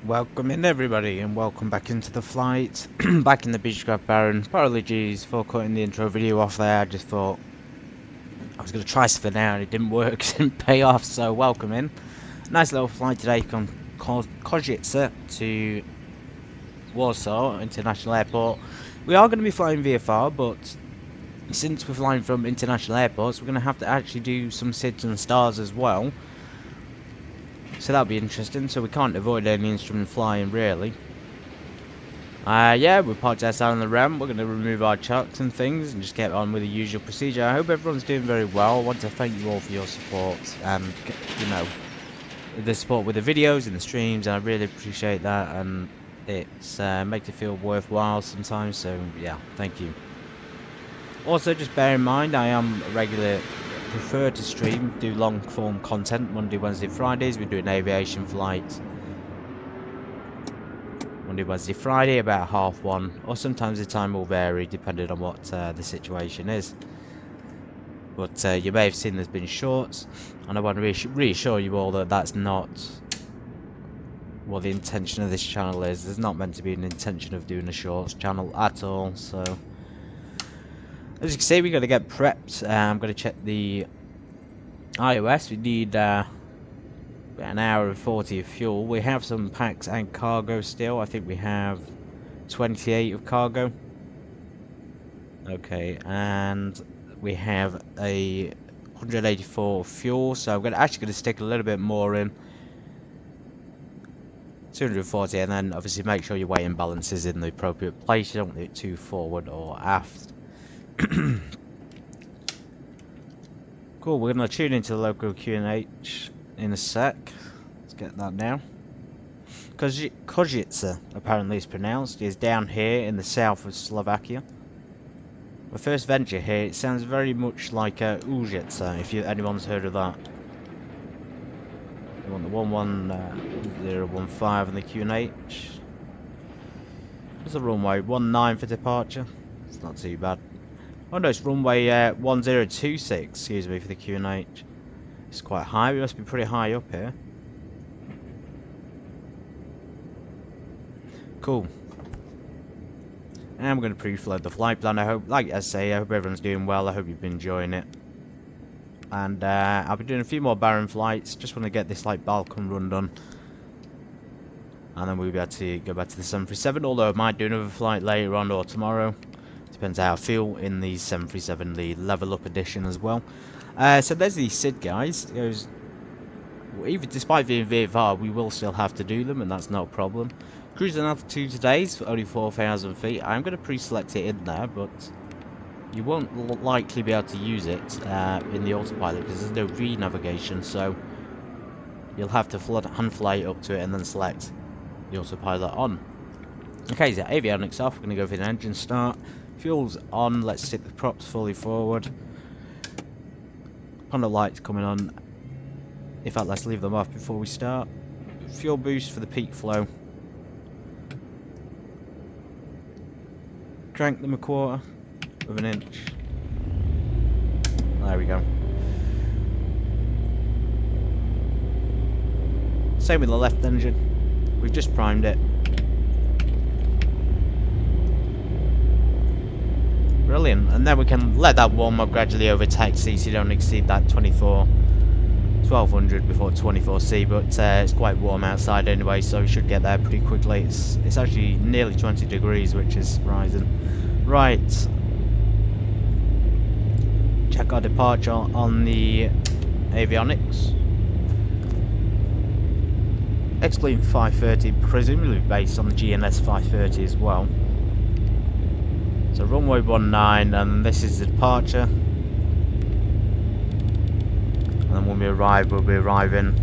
Welcome in everybody and welcome back into the flight. Back in the Beechcraft Baron. Apologies for cutting the intro video off there. I just thought I was going to try something out and it didn't work, it didn't pay off, so welcome in. Nice little flight today from Košice to Warsaw International Airport. We are going to be flying VFR, but since we're flying from international airports, we're going to have to actually do some SIDs and stars as well. So that'll be interesting, so we can't avoid any instrument flying really. Yeah, we're parked outside on the ramp. We're going to remove our chucks and things and just get on with the usual procedure. I hope everyone's doing very well. I want to thank you all for your support and, you know, the support with the videos and the streams, and I really appreciate that, and it's makes it feel worthwhile sometimes, so yeah, thank you. Also, just bear in mind, I am a regular prefer to stream, do long form content Monday, Wednesday, Fridays. We do an aviation flight Monday, Wednesday, Friday about 1:30, or sometimes the time will vary depending on what the situation is. But you may have seen there's been shorts, and I want to reassure you all that that's not what the intention of this channel is. There's not meant to be an intention of doing a shorts channel at all, so as you can see, we've got to get prepped. I'm going to check the iOS. We need about an hour and 40 of fuel. We have some packs and cargo still. I think we have 28 of cargo. Okay, and we have a 184 of fuel, so I'm actually going to stick a little bit more in. 240, and then obviously make sure your weight and balance is in the appropriate place. You don't want it too forward or aft. Cool, we're going to tune into the local QNH in a sec. Let's get that now. Košice, apparently it's pronounced, is down here in the south of Slovakia. My first venture here, it sounds very much like Užice, if anyone's heard of that. You want the 11015 on the QNH. What's the runway? 19 for departure. It's not too bad. Oh no, it's runway 1026, excuse me, for the QNH. It's quite high, we must be pretty high up here. Cool. And I'm going to pre-flood the flight plan. I hope, like I say, I hope everyone's doing well. I hope you've been enjoying it. And I'll be doing a few more Baron flights. Just want to get this like Balkan run done. And then we'll be able to go back to the 737, although I might do another flight later on or tomorrow. Depends how I feel in the 737, the level up edition as well. So there's the SID guys. It goes, even despite being VFR, we will still have to do them, and that's no problem. Cruising altitude today is only 4,000 feet. I'm going to pre-select it in there, but you won't likely be able to use it in the autopilot because there's no V navigation, so you'll have to hand fly it up to it and then select the autopilot on. Okay, so avionics off. We're going to go for the engine start. Fuel's on. Let's stick the props fully forward. Panda lights coming on. In fact, let's leave them off before we start. Fuel boost for the peak flow. Crank them a quarter of an inch. There we go. Same with the left engine. We've just primed it. Brilliant, and then we can let that warm up gradually over taxi so you don't exceed that 1200 before 24C, but it's quite warm outside anyway, so you should get there pretty quickly. It's actually nearly 20 degrees, which is surprising. Right, check our departure on the avionics. Excluding 530, presumably based on the GNS 530 as well. So runway 19, and this is the departure. And then when we arrive, we'll be arriving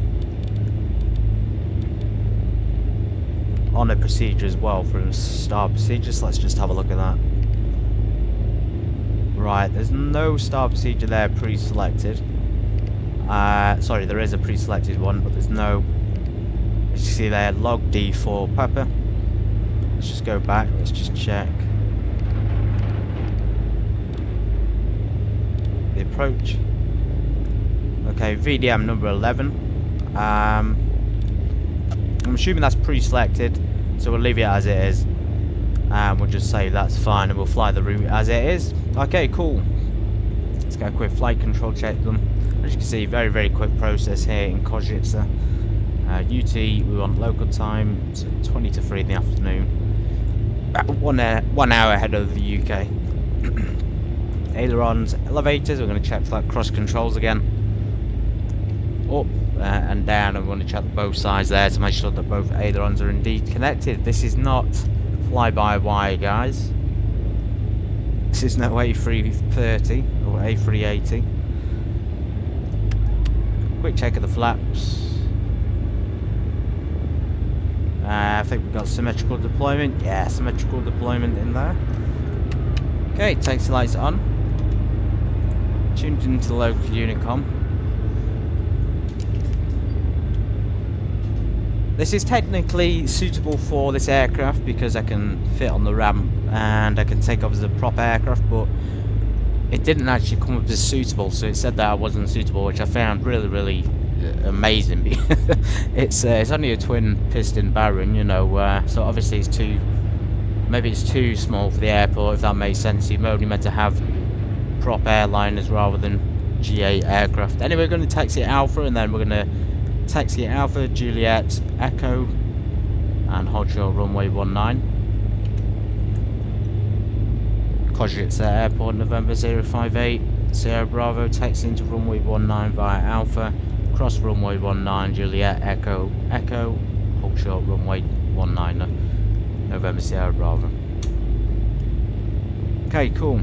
on a procedure as well for star procedures. Let's just have a look at that. Right, there's no star procedure there pre-selected. Sorry, there is a pre-selected one, but there's no. As you see there, log D for Papa. Let's just go back. Let's just check the approach. Okay, VDM number 11. I'm assuming that's pre-selected, so we'll leave it as it is. And we'll just say that's fine, and we'll fly the route as it is. Okay, cool. Let's get a quick flight control check done. As you can see, very, very quick process here in Košice. UT, we want local time, so 20 to 3 in the afternoon. 1 hour ahead of the UK. Ailerons, elevators, we're going to check for that cross controls again. Up and down, and we're going to check both sides there to make sure that both ailerons are indeed connected. This is not fly-by-wire, guys. This is no A330 or A380. Quick check of the flaps. I think we've got symmetrical deployment. Yeah, symmetrical deployment in there. Okay, taxi lights on. Tuned into the local Unicom. This is technically suitable for this aircraft because I can fit on the ramp and I can take off as a prop aircraft, but it didn't actually come up as suitable, so it said that I wasn't suitable, which I found really, really amazing. It's only a twin piston Baron, you know, so obviously it's maybe it's too small for the airport, if that makes sense. You're only meant to have prop airliners rather than G8 aircraft. Anyway, we're going to taxi at Alpha, and then we're going to taxi at Alpha, Juliet, Echo, and hold short runway 19. Košice Airport, November 058, Sierra Bravo, taxi into runway 19 via Alpha, cross runway 19, Juliet, Echo, Echo, hold short runway 19, November Sierra Bravo. Okay, cool.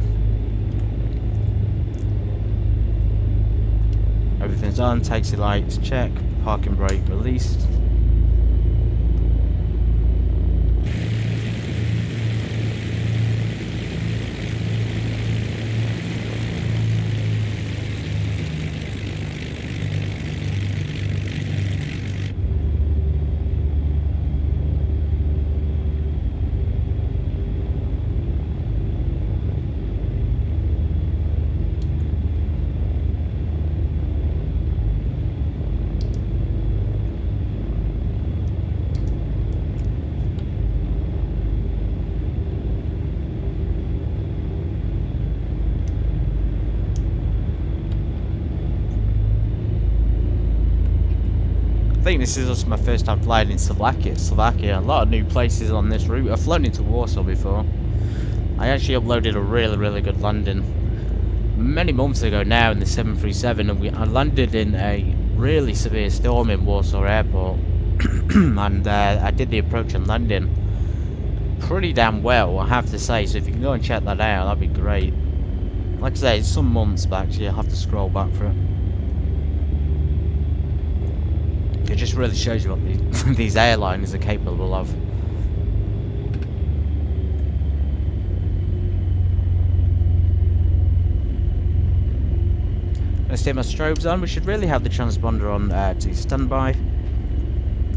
Everything's on, taxi lights check, parking brake released. I think this is also my first time flying in Slovakia. A lot of new places on this route. I've flown into Warsaw before. I actually uploaded a really, really good landing many months ago now in the 737, and I landed in a really severe storm in Warsaw Airport. And I did the approach and landing pretty damn well, I have to say, so if you can go and check that out, that'd be great. Like I say, it's some months back, so you'll have to scroll back for it. It just really shows you what these airliners are capable of. Let's take my strobes on. We should really have the transponder on to standby.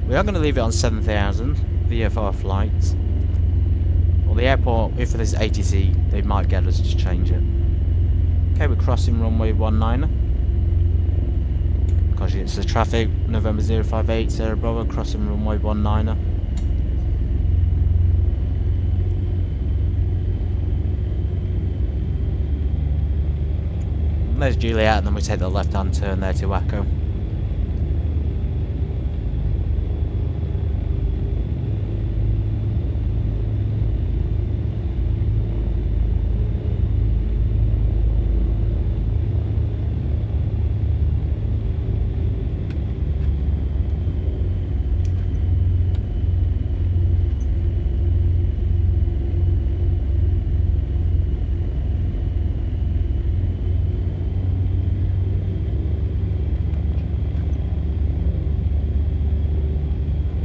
We are going to leave it on 7,000 VFR flights. Well, the airport, if there's ATC, they might get us to change it. Okay, we're crossing runway 19. Because it's the traffic, November 058, Sierra Bravo, crossing runway 19. And there's Juliet, and then we take the left-hand turn there to Echo.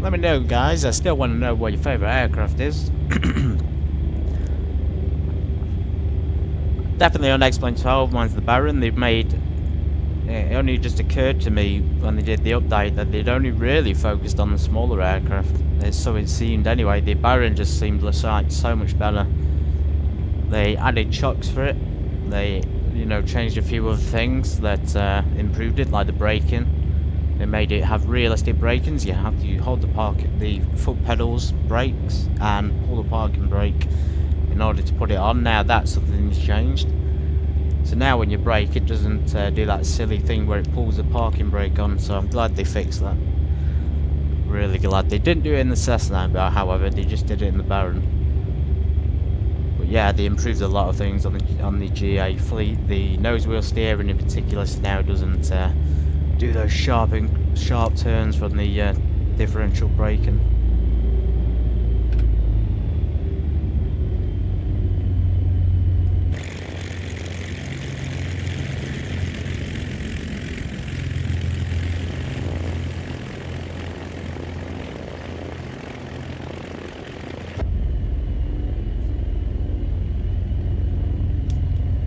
Let me know, guys. I still want to know what your favourite aircraft is. Definitely on X-Plane 12, mine's the Baron. They've made... It only just occurred to me when they did the update that they'd only really focused on the smaller aircraft. So it seemed anyway. The Baron just seemed like so much better. They added chocks for it. They, you know, changed a few other things that improved it, like the braking. They made it have realistic braking. You have to hold the foot pedals, brakes, and pull the parking brake in order to put it on. Now that's something that's changed. So now when you brake, it doesn't do that silly thing where it pulls the parking brake on. So I'm glad they fixed that. Really glad. They didn't do it in the Cessna, but however, they just did it in the Baron. But yeah, they improved a lot of things on the GA fleet. The nose wheel steering in particular now doesn't do those sharp turns from the differential braking.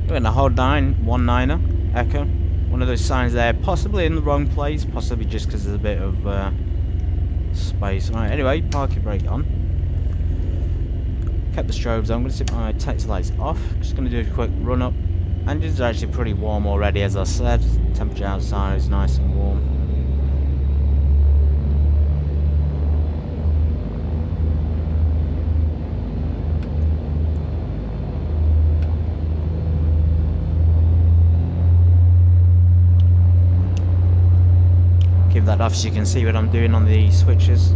We're in a hold 919er Echo. One of those signs there, possibly in the wrong place, possibly just because there's a bit of space. Right, anyway, parking brake on. Kept the strobes on. I'm going to set my taxi lights off. Just going to do a quick run up. Engines are actually pretty warm already, as I said. Temperature outside is nice and warm. Keep that off so you can see what I'm doing on the switches.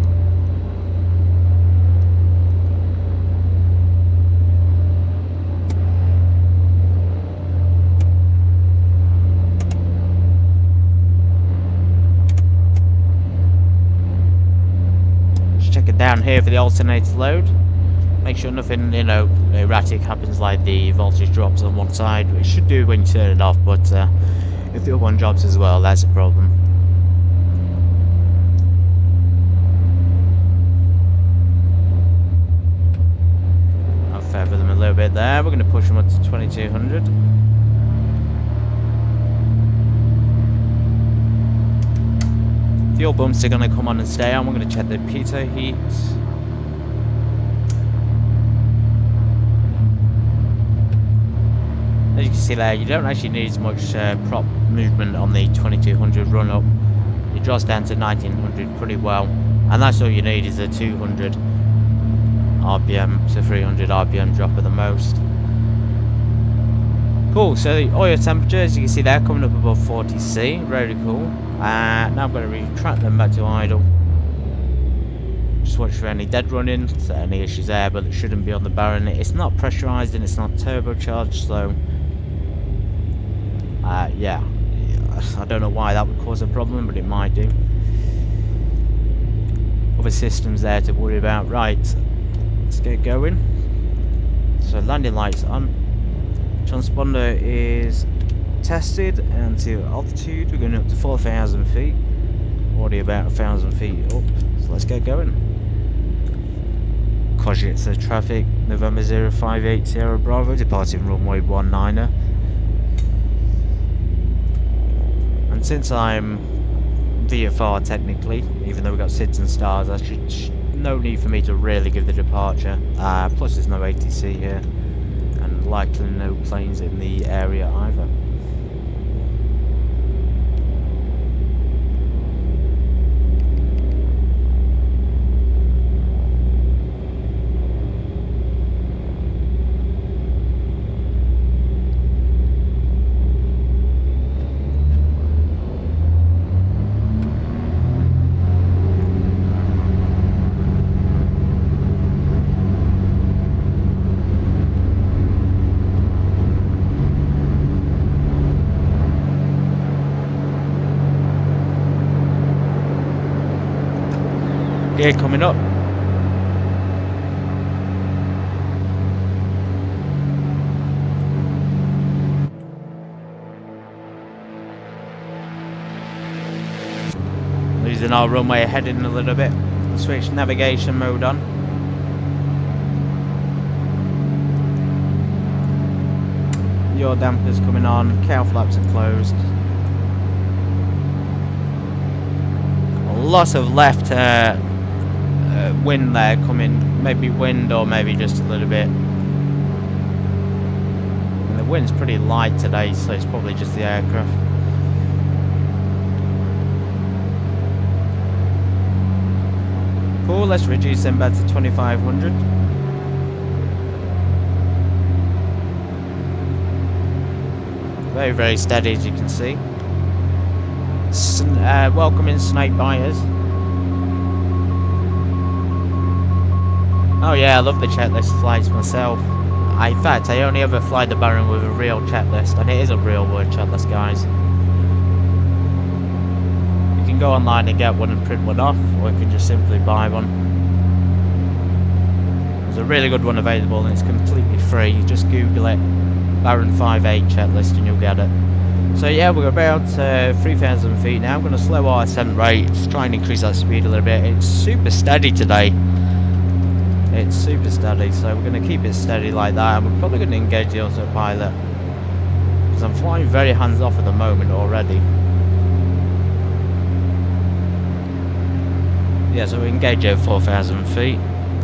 Just check it down here for the alternator load. Make sure nothing, you know, erratic happens, like the voltage drops on one side. It should do when you turn it off, but if the other one drops as well, that's a problem. Feather them a little bit there. We're going to push them up to 2200. Fuel bumps are going to come on and stay on. We're going to check the pitot heat. As you can see there, you don't actually need as much prop movement on the 2200 run up. It drops down to 1900 pretty well, and that's all you need is a 200 RPM to 300 RPM drop at the most. Cool, so the oil temperature, as you can see there, coming up above 40 C, very cool. Now I'm going to retract them back to idle. Just watch for any dead runnings, any issues there, but it shouldn't be on the Baron. It's not pressurized and it's not turbocharged, so yeah, I don't know why that would cause a problem, but it might do. Other systems there to worry about. Right, let's get going. So landing lights on. Transponder is tested, and to altitude we're going up to 4,000 feet. Already about 1,000 feet up. So let's get going. Košice traffic, November 058 Sierra Bravo, departing runway 19er. And since I'm VFR technically, even though we've got SIDS and stars, I should no need for me to really give the departure. Plus there's no ATC here, and likely no planes in the area either. Gear coming up. Losing our runway heading a little bit. We'll switch navigation mode on. Yaw dampers coming on, cow flaps are closed. A lot of left wind there coming, maybe wind or maybe just a little bit. And the wind's pretty light today, so it's probably just the aircraft. fuel, let's reduce them back to 2500. Very, very steady, as you can see. Welcoming snake buyers. Oh yeah, I love the checklist flights myself. In fact, I only ever fly the Baron with a real checklist, and it is a real world checklist, guys. You can go online and get one and print one off, or you can just simply buy one. There's a really good one available, and it's completely free. You just Google it, Baron 5.8 checklist, and you'll get it. So yeah, we're about 3,000 feet now. I'm going to slow our ascent rate, just try and increase that speed a little bit. It's super steady today. It's super steady, so we're going to keep it steady like that, and we're probably going to engage the autopilot, because I'm flying very hands-off at the moment already. Yeah, so we engage over 4,000 feet.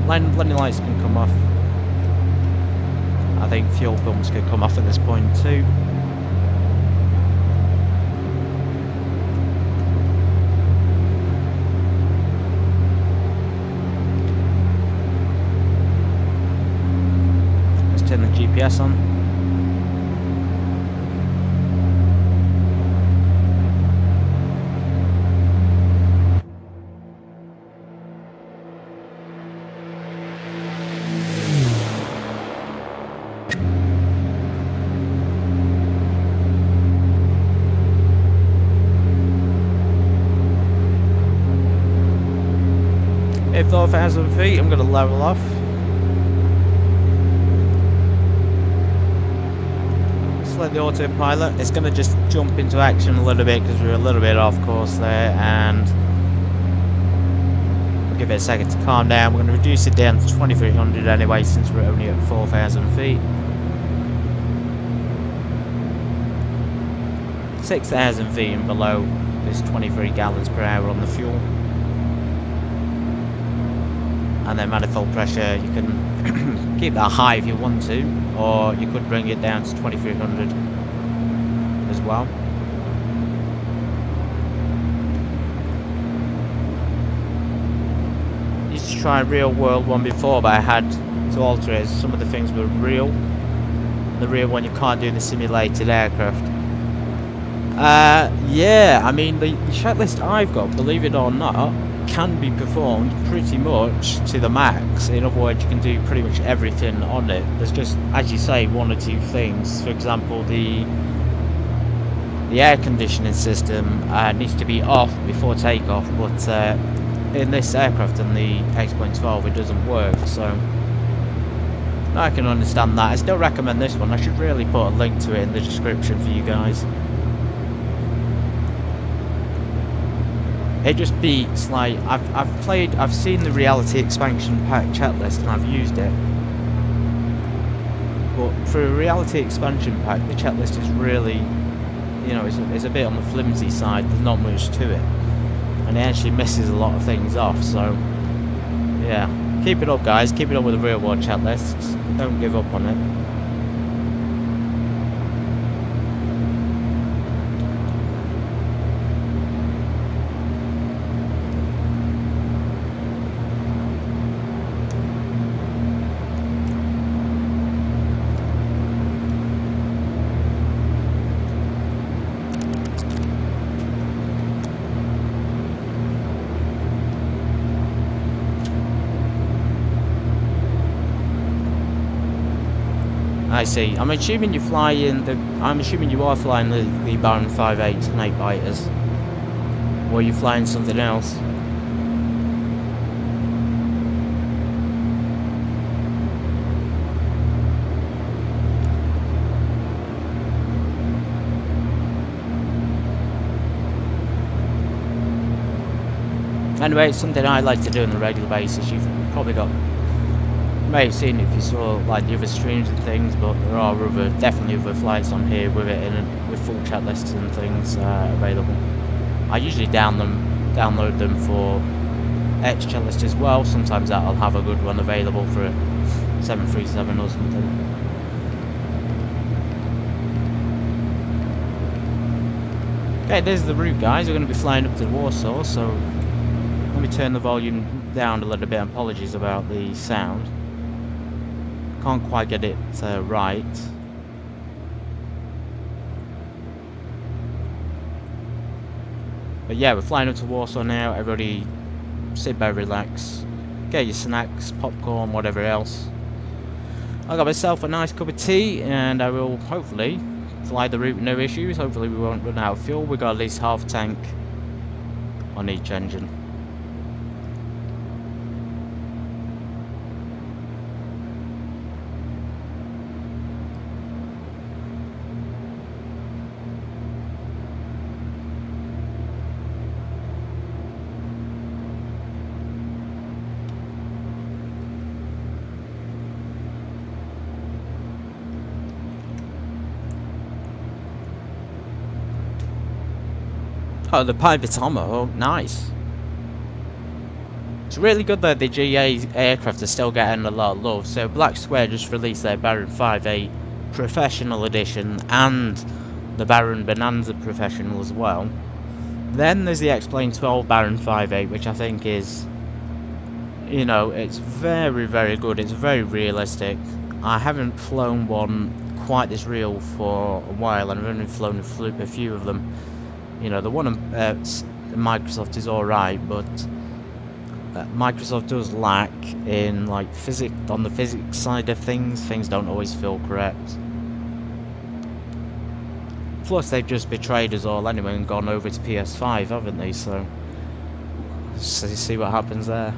Landing lights can come off. I think fuel pumps could come off at this point too. Turn the GPS on. At 4,000 feet, I'm going to level off. Let the autopilot, it's going to just jump into action a little bit because we're a little bit off course there, and we'll give it a second to calm down. We're going to reduce it down to 2300 anyway, since we're only at 4,000 feet. 6,000 feet and below is 23 gallons per hour on the fuel. And then manifold pressure, you can keep that high if you want to, or you could bring it down to 2300 as well. I used to try a real world one before, but I had to alter it. Some of the things were real. The real one, you can't do the simulated aircraft. Yeah, I mean, the checklist I've got, believe it or not, can be performed pretty much to the max. In other words, you can do pretty much everything on it. There's just, as you say, one or two things. For example, the air conditioning system needs to be off before takeoff, but in this aircraft and the X.12 it doesn't work, so I can understand that. I still recommend this one. I should really put a link to it in the description for you guys. It just beats, like, I've seen the reality expansion pack checklist and I've used it, but for a reality expansion pack, the checklist is really, you know, it's a bit on the flimsy side. There's not much to it, and it actually misses a lot of things off. So yeah, keep it up, guys. Keep it up with the real world checklists. Don't give up on it. I see. I'm assuming you are flying the Baron 5.8 snake biters, or are you flying something else? Anyway, it's something I like to do on a regular basis. You've probably got, you may have seen it if you saw like the other streams and things, but there are definitely other flights on here with it in, with full chat lists and things available. I usually download them for X chat list as well. Sometimes I'll have a good one available for a 737 or something. Okay, there's the route, guys. We're going to be flying up to Warsaw, so let me turn the volume down a little bit. Apologies about the sound. Can't quite get it right. But yeah, we're flying up to Warsaw now. Everybody sit back, relax, get your snacks, popcorn, whatever else. I got myself a nice cup of tea, and I will hopefully fly the route with no issues. Hopefully we won't run out of fuel. We got at least half a tank on each engine. Oh, the Piston, oh, nice. It's really good that the GA aircraft are still getting a lot of love. So Black Square just released their Baron 5.8 Professional Edition and the Baron Bonanza Professional as well. Then there's the X-Plane 12 Baron 5.8, which I think is, you know, it's very, very good. It's very realistic. I haven't flown one quite this real for a while, and I've only flown a few of them. You know, the one at Microsoft is alright, but Microsoft does lack in, like, on the physics side of things. Things don't always feel correct. Plus, they've just betrayed us all anyway and gone over to PS5, haven't they? So see what happens there.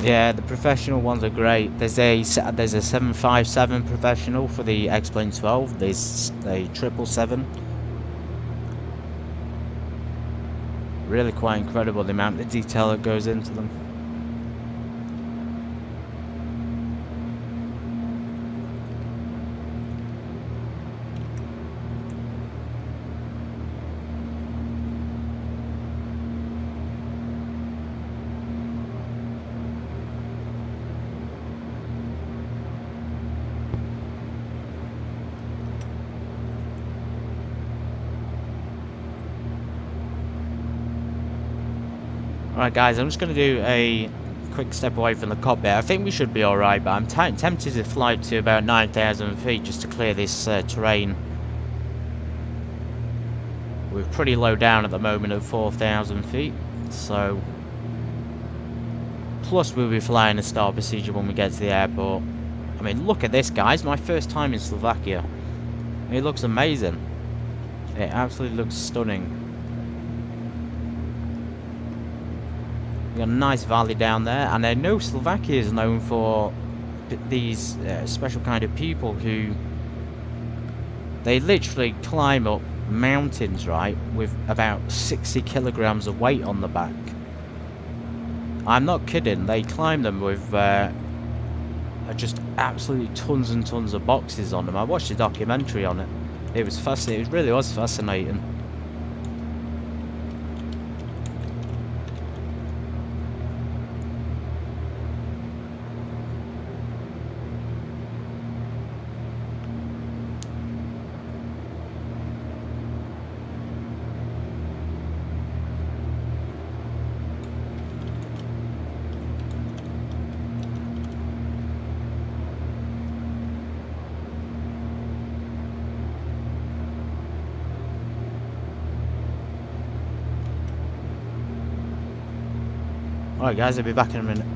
Yeah, the professional ones are great. There's a 757 professional for the X-Plane 12. There's a 777. Really quite incredible the amount of detail that goes into them. Alright guys, I'm just going to do a quick step away from the cockpit. I think we should be alright, but I'm tempted to fly to about 9,000 feet just to clear this terrain. We're pretty low down at the moment at 4,000 feet, so... Plus we'll be flying a star procedure when we get to the airport. I mean, look at this guys, my first time in Slovakia. It looks amazing. It absolutely looks stunning. Got a nice valley down there, and I know Slovakia is known for these special kind of people who they literally climb up mountains, right, with about 60 kilograms of weight on the back. I'm not kidding, they climb them with just absolutely tons and tons of boxes on them. I watched a documentary on it. It was fascinating. It really was fascinating. Alright guys, I'll be back in a minute.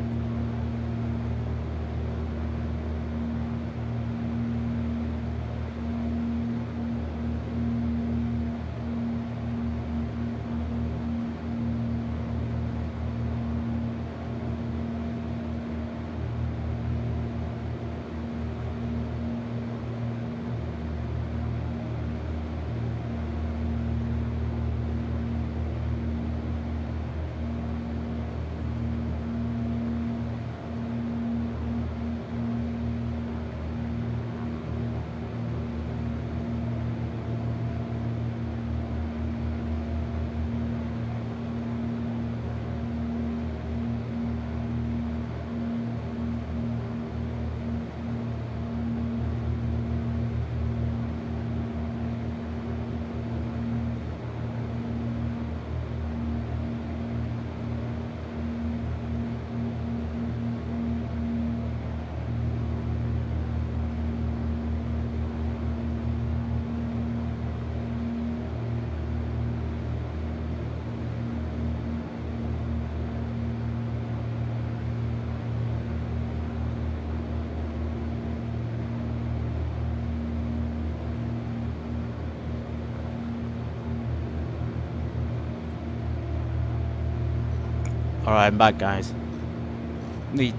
Alright, I'm back, guys.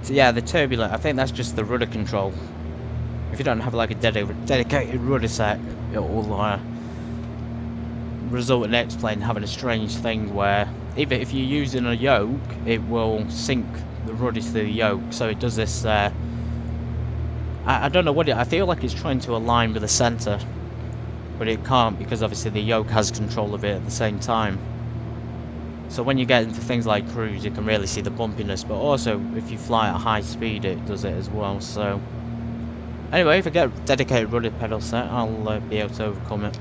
Yeah, the turbulent, I think that's just the rudder control. If you don't have like a dedicated rudder set, it will result in the X-plane having a strange thing where, even if you're using a yoke, it will sink the rudder to the yoke. So it does this, I don't know what I feel like it's trying to align with the centre, but it can't because obviously the yoke has control of it at the same time. So when you get into things like cruise, you can really see the bumpiness, but also if you fly at high speed, it does it as well. So anyway, if I get a dedicated rudder pedal set, I'll be able to overcome it.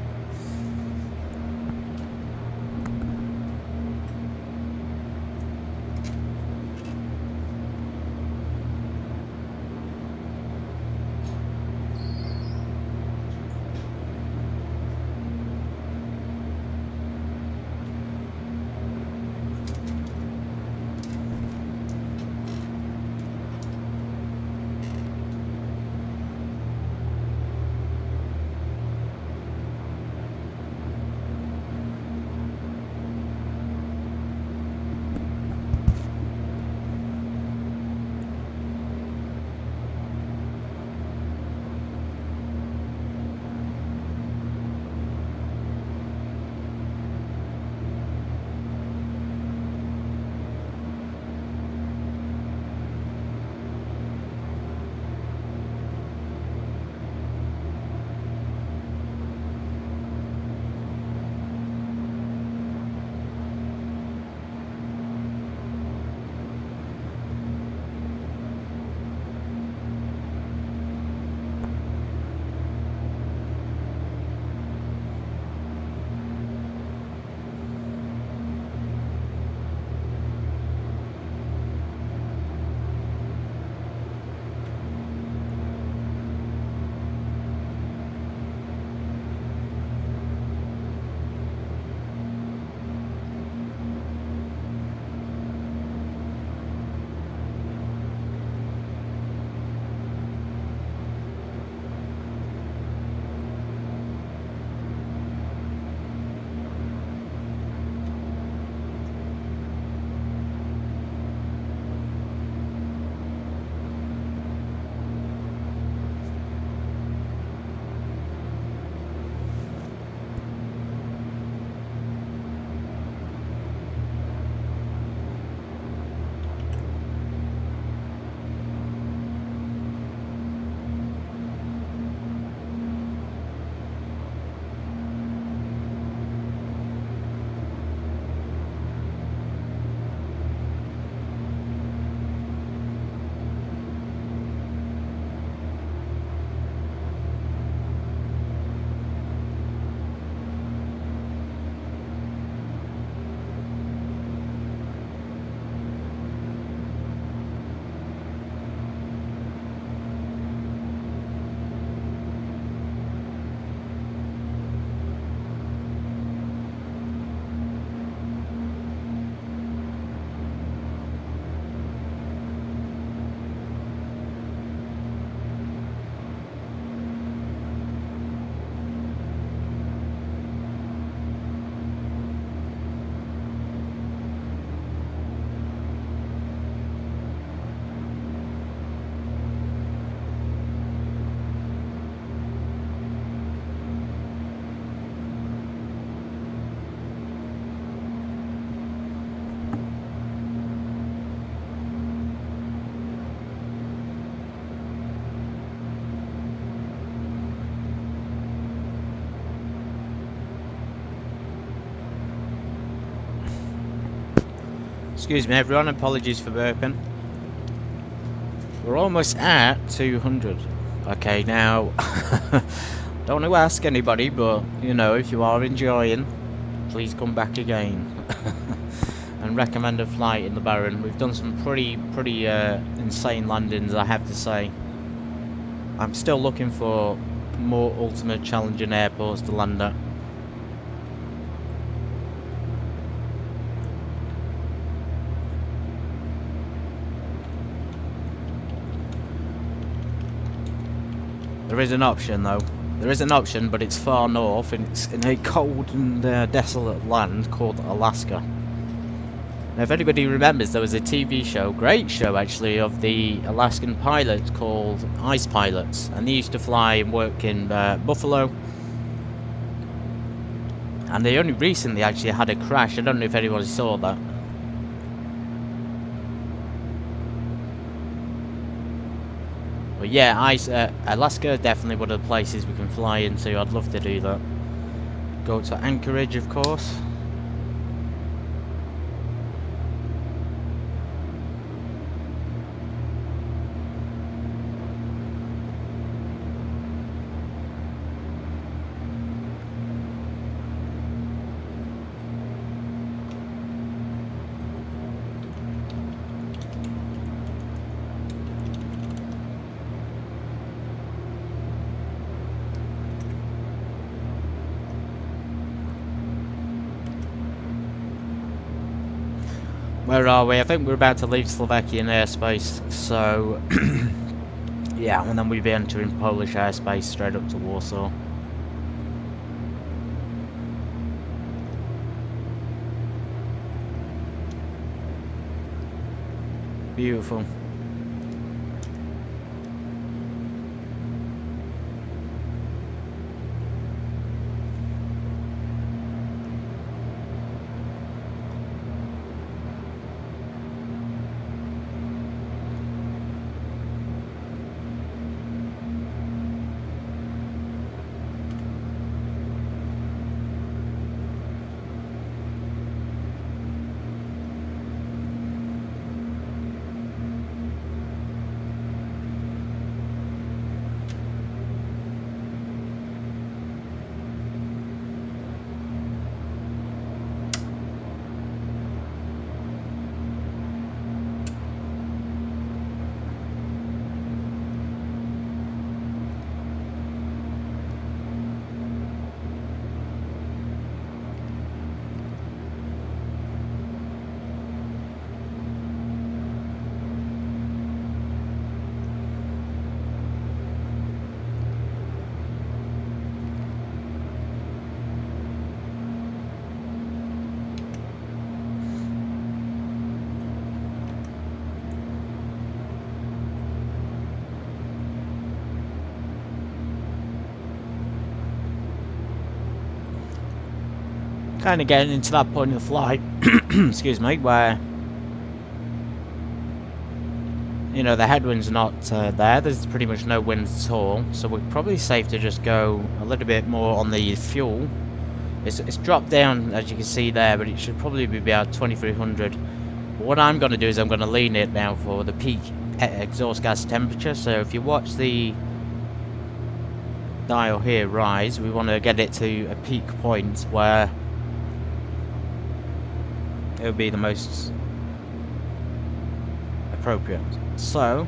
Excuse me everyone, apologies for burping. We're almost at 200. Okay, now, don't want to ask anybody, but, you know, if you are enjoying, please come back again. And recommend a flight in the Barron. We've done some pretty insane landings, I have to say. I'm still looking for more ultimate challenging airports to land at. There is an option though. There is an option, but it's far north and it's in a cold and desolate land called Alaska. Now, if anybody remembers, there was a TV show, great show actually, of the Alaskan pilots called Ice Pilots, and they used to fly and work in Buffalo. And they only recently actually had a crash. I don't know if anybody saw that. But yeah, Alaska definitely one of the places we can fly into. I'd love to do that. Go to Anchorage, of course. Where are we? I think we're about to leave Slovakian airspace, so yeah, and then we'll be entering Polish airspace straight up to Warsaw. Beautiful. Kind of getting into that point of the flight, excuse me, where, you know, the headwind's not there. There's pretty much no wind at all, so we're probably safe to just go a little bit more on the fuel. It's dropped down, as you can see there, but it should probably be about 2300. But what I'm going to do is I'm going to lean it now for the peak exhaust gas temperature. So if you watch the dial here rise, we want to get it to a peak point where it would be the most appropriate. So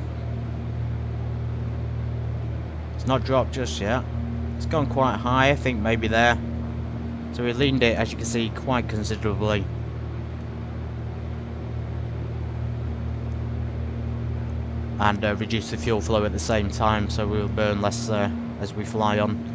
it's not dropped just yet. It's gone quite high, I think maybe there. So we leaned it, as you can see, quite considerably. And reduce the fuel flow at the same time, so we'll burn less as we fly on.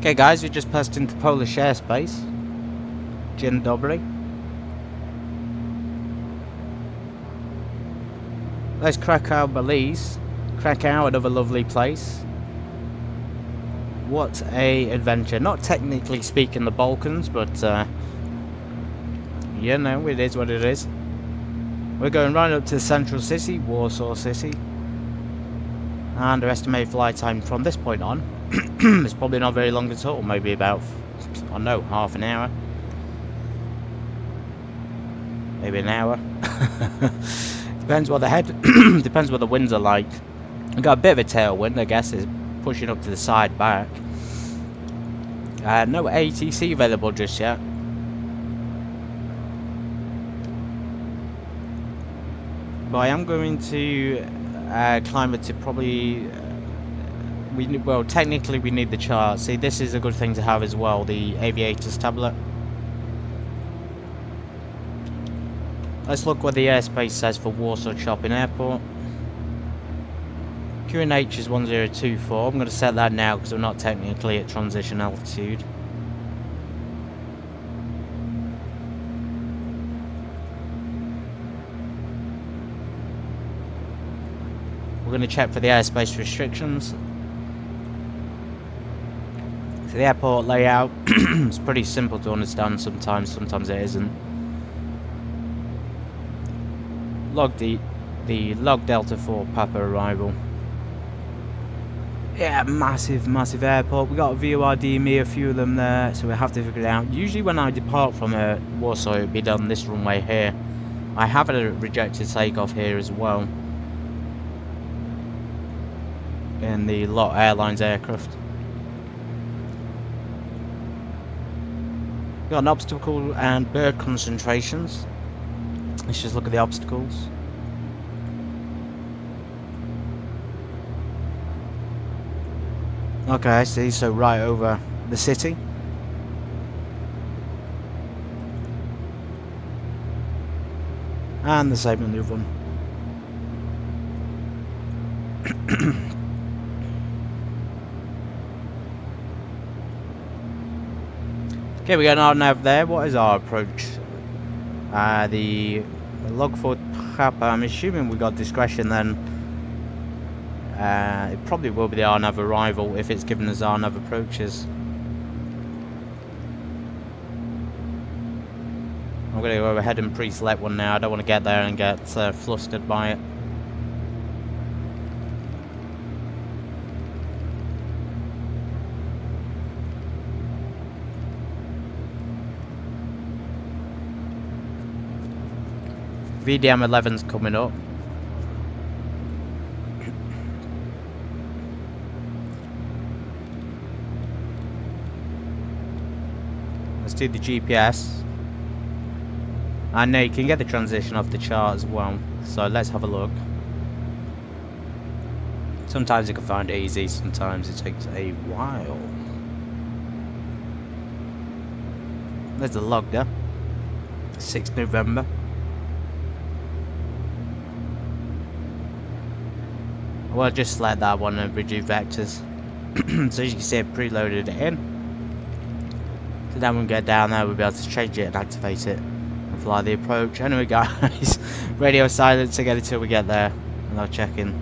Okay guys, we just passed into Polish airspace. Dzień dobry. There's Krakow, Belize. Krakow, another lovely place. What a adventure. Not technically speaking the Balkans, but you know, it is what it is. We're going right up to the central city, Warsaw City. And our estimated flight time from this point on is probably not very long at all, maybe about, I don't know, half an hour. Maybe an hour. Depends what the depends what the winds are like. We've got a bit of a tailwind, I guess, is pushing up to the side back. No ATC available just yet. But I am going to climb it to probably... well, technically we need the chart. See, this is a good thing to have as well, the aviator's tablet. Let's look what the airspace says for Warsaw Chopin Airport. QNH is 1024. I'm going to set that now because we're not technically at transition altitude. We're going to check for the airspace restrictions. So the airport layout is pretty simple to understand sometimes it isn't. The log Delta 4 Papa arrival. Yeah, massive airport. We got a VORDME, a few of them there, so we have to figure it out. Usually when I depart from Warsaw, it would be done this runway here. I have a rejected takeoff here as well. In the LOT Airlines aircraft. Got an obstacle and bird concentrations. Let's just look at the obstacles. Okay, I see, so right over the city. And the same on the other one. Okay, we got an RNAV there. What is our approach? The log for Papa, I'm assuming we got discretion then. It probably will be the RNAV arrival if it's given us RNAV approaches. I'm going to go ahead and pre-select one now. I don't want to get there and get flustered by it. VDM 11's coming up. Let's do the GPS. I know you can get the transition off the chart as well, so let's have a look. Sometimes you can find it easy, sometimes it takes a while. There's the log there. 6th November. Well, just select that one and reduce vectors. So as you can see, I've preloaded it in. So then when we get down there, we'll be able to change it and activate it and fly the approach. Anyway, guys, radio silence again until we get there, and I'll check in.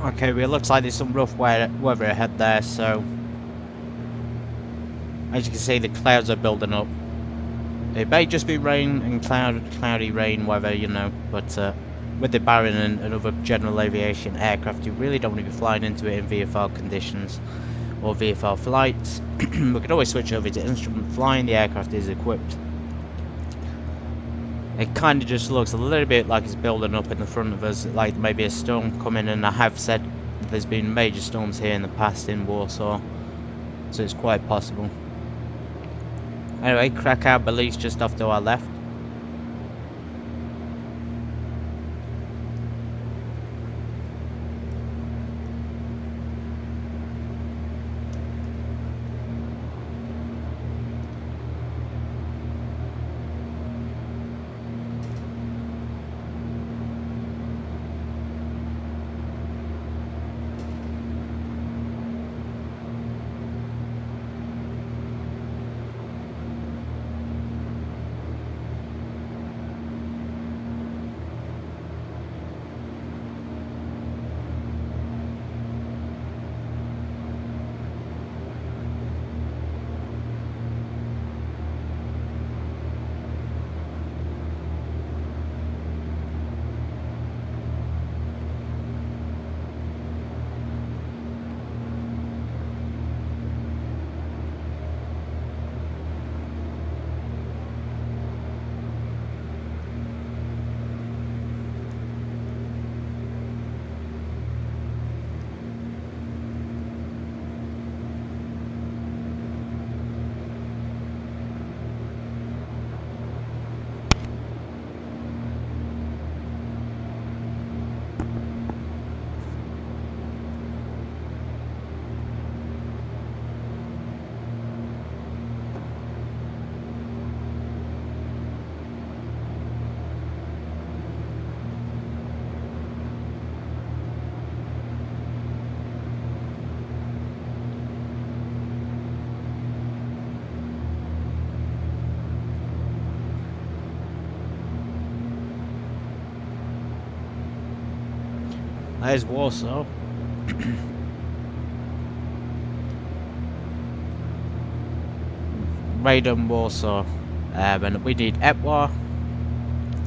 Okay, well, it looks like there's some rough weather ahead there, so as you can see, the clouds are building up. It may just be rain and cloudy rain weather, you know, but with the Baron and other general aviation aircraft, you really don't want to be flying into it in VFR conditions or VFR flights. We can always switch over to instrument flying. The aircraft is equipped. It kind of just looks a little bit like it's building up in the front of us, like maybe a storm coming, and I have said there's been major storms here in the past in Warsaw, so it's quite possible. Anyway, Krakow Belize just off to our left. There's Warsaw. Radon Warsaw. And we need EPWA.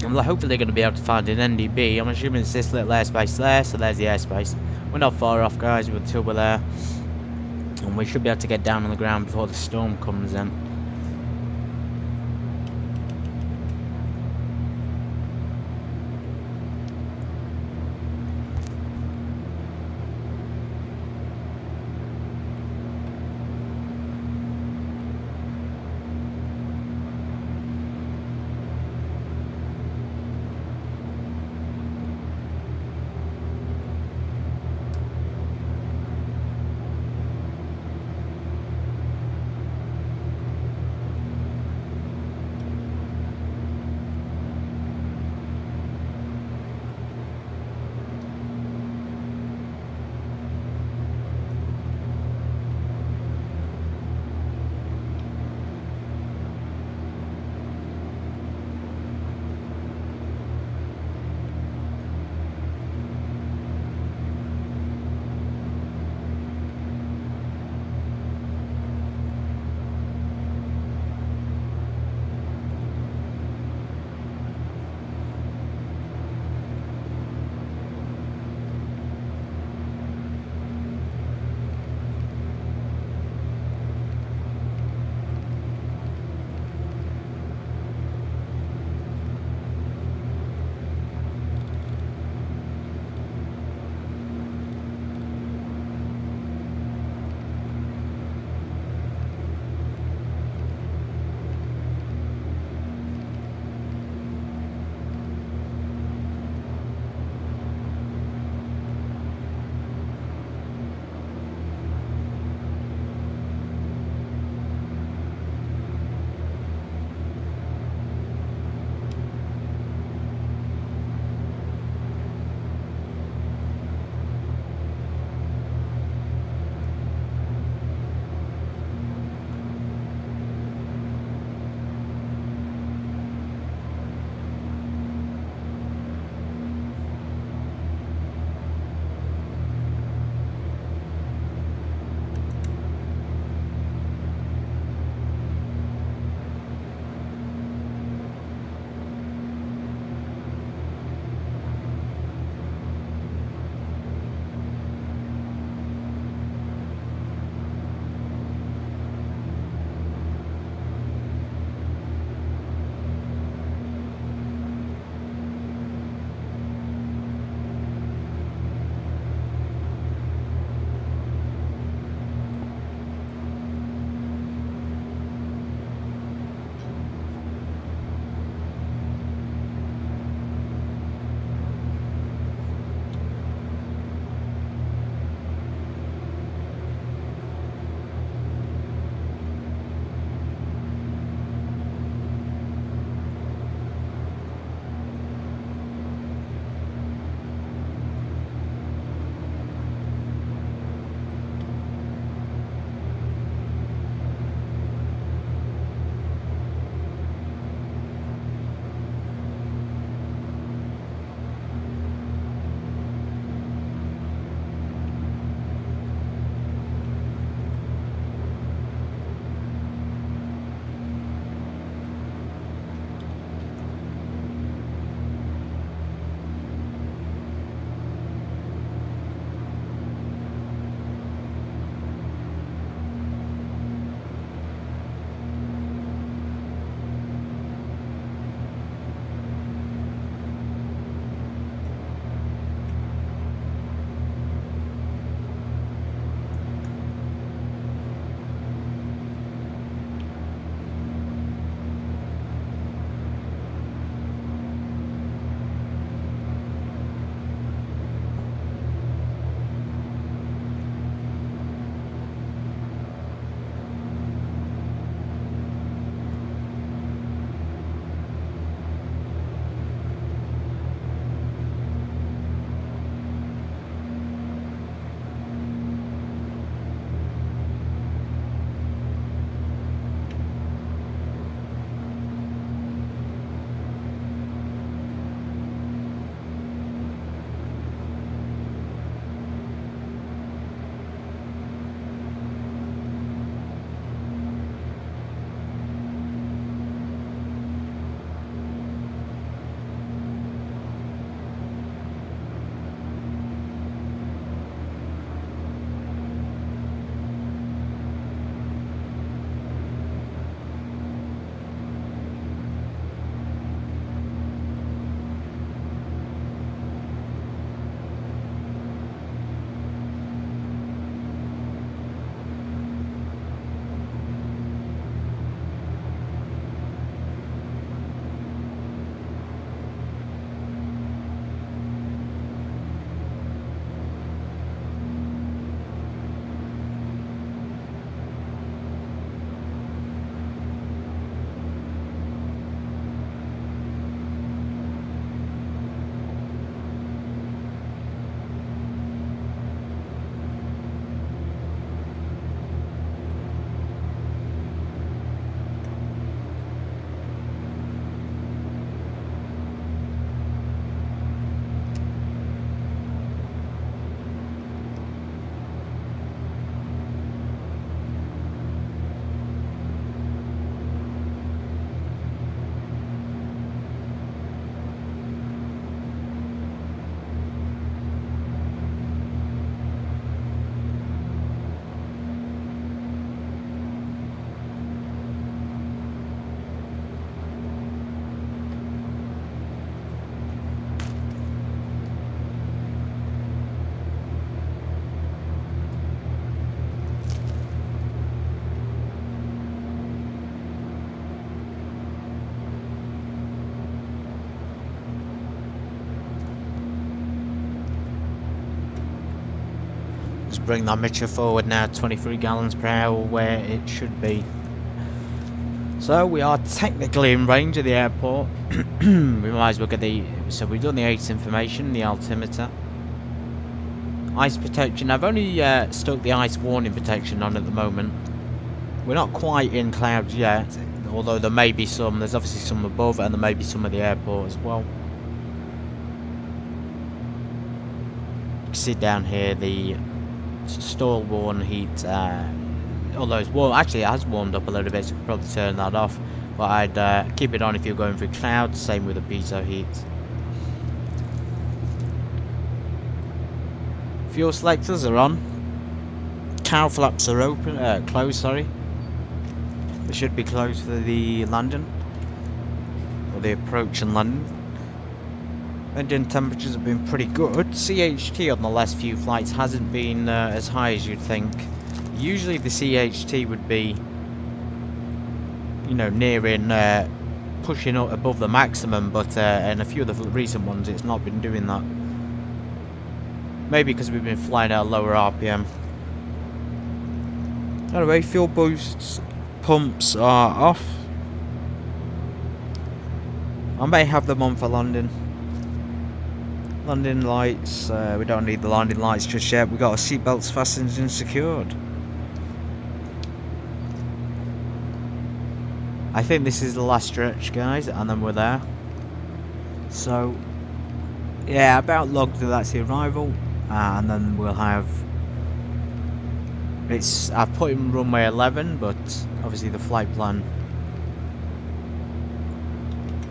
And we're hopefully going to be able to find an NDB. I'm assuming it's this little airspace there, so there's the airspace. We're not far off, guys, until we're there. And we should be able to get down on the ground before the storm comes in. bring that mixture forward now, 23 gallons per hour, where it should be. So we are technically in range of the airport. We might as well get the... So we've done the ACE information, the altimeter. Ice protection. I've only stuck the ice warning protection on at the moment. We're not quite in clouds yet, although there may be some. There's obviously some above, and there may be some at the airport as well. You can see down here the stall warn heat, although it's warm, actually it has warmed up a little bit, so we could probably turn that off, but I'd keep it on if you're going through clouds. Same with the pitot heat. Fuel selectors are on. Cowl flaps are open, closed, sorry. They should be closed for the landing, or the approach and landing. Engine temperatures have been pretty good. CHT on the last few flights hasn't been as high as you'd think. Usually the CHT would be, you know, nearing, pushing up above the maximum, but in a few of the recent ones it's not been doing that. Maybe because we've been flying at a lower RPM. Anyway, fuel boosts pumps are off. I may have them on for landing. Landing lights, we don't need the landing lights just yet. We've got our seatbelts fastened and secured. I think this is the last stretch, guys, and then we're there. So, yeah, about logged that's the arrival, and then we'll have... I've put in runway 11, but obviously the flight plan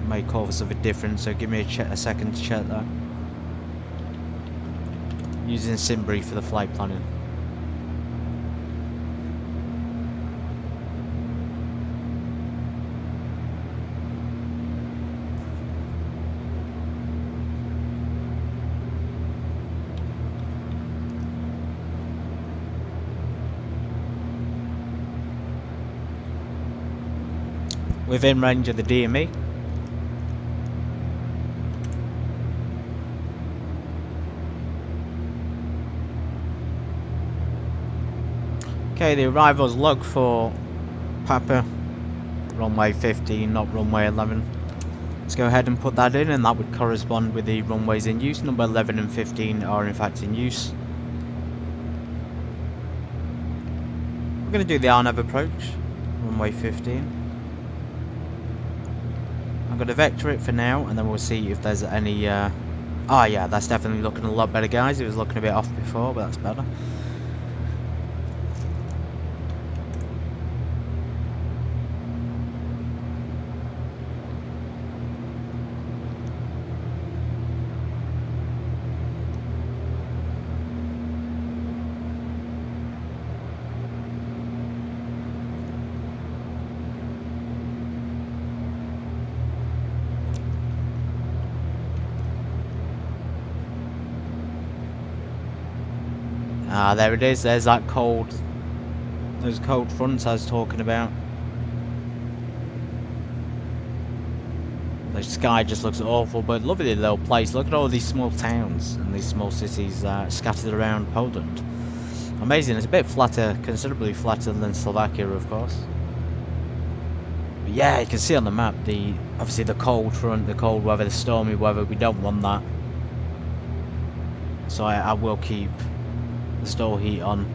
may call for something different, so give me a second to check that. Using SimBrief for the flight planning. Within range of the DME. Okay, the arrivals log for Papa, runway 15, not runway 11. Let's go ahead and put that in, and that would correspond with the runways in use. Number 11 and 15 are in fact in use. We're going to do the RNAV approach, runway 15. I'm going to vector it for now, and then we'll see if there's any... Oh yeah, that's definitely looking a lot better, guys. It was looking a bit off before, but that's better. Ah, there it is. There's that cold, those cold fronts I was talking about. The sky just looks awful, but lovely little place. Look at all these small towns and these small cities scattered around Poland. Amazing. It's a bit flatter, considerably flatter than Slovakia, of course. But yeah, you can see on the map obviously the cold front, the cold weather, the stormy weather. We don't want that. So I will keep the stall heat on.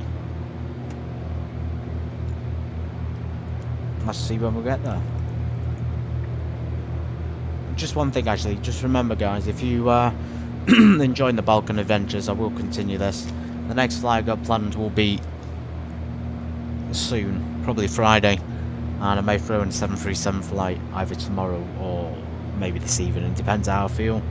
Let's see when we get there. Just one thing actually, just remember guys, if you enjoying the Balkan adventures, I will continue this. The next flight I've got planned will be soon, probably Friday, and I may throw in a 737 flight either tomorrow or maybe this evening, depends how I feel.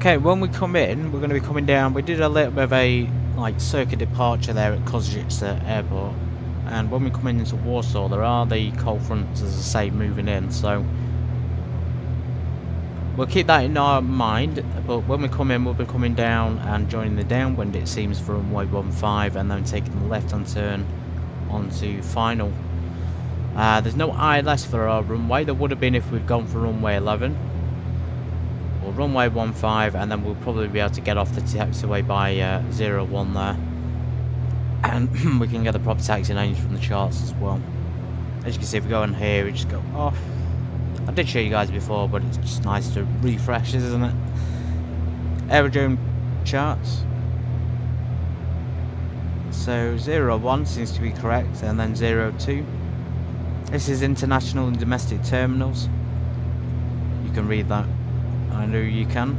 Okay, when we come in, we're going to be coming down. We did a little bit of a like circuit departure there at Košice Airport, and when we come into Warsaw, there are the cold fronts, as I say, moving in. So we'll keep that in our mind. But when we come in, we'll be coming down and joining the downwind, it seems, for runway 15, and then taking the left-hand turn onto final. There's no ILS for our runway. There would have been if we'd gone for runway 11. Or runway 15, and then we'll probably be able to get off the taxiway by 01 there. And we can get the proper taxi names from the charts as well. As you can see, if we go in here, we just go off. I did show you guys before, but it's just nice to refresh, isn't it? Aerodrome charts. So 01 seems to be correct, and then 02. This is international and domestic terminals. You can read that. I know you can.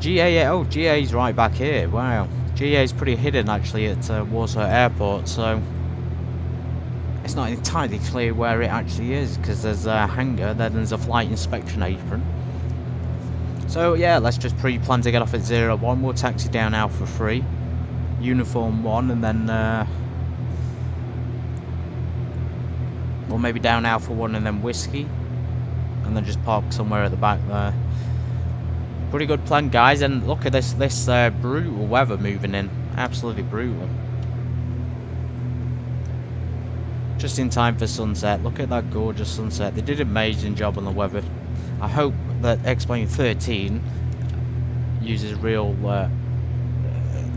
GA, oh, GA's right back here. Wow. GA's pretty hidden actually at Warsaw Airport, so it's not entirely clear where it actually is, because there's a hangar, then there's a flight inspection apron. So yeah, let's just pre-plan to get off at 01. We'll taxi down Alpha 3, Uniform 1, and then or maybe down Alpha 1 and then Whiskey, and then just park somewhere at the back there. Pretty good plan, guys, and look at this brutal weather moving in. Absolutely brutal. Just in time for sunset. Look at that gorgeous sunset. They did an amazing job on the weather. I hope that X-Plane 13 uses real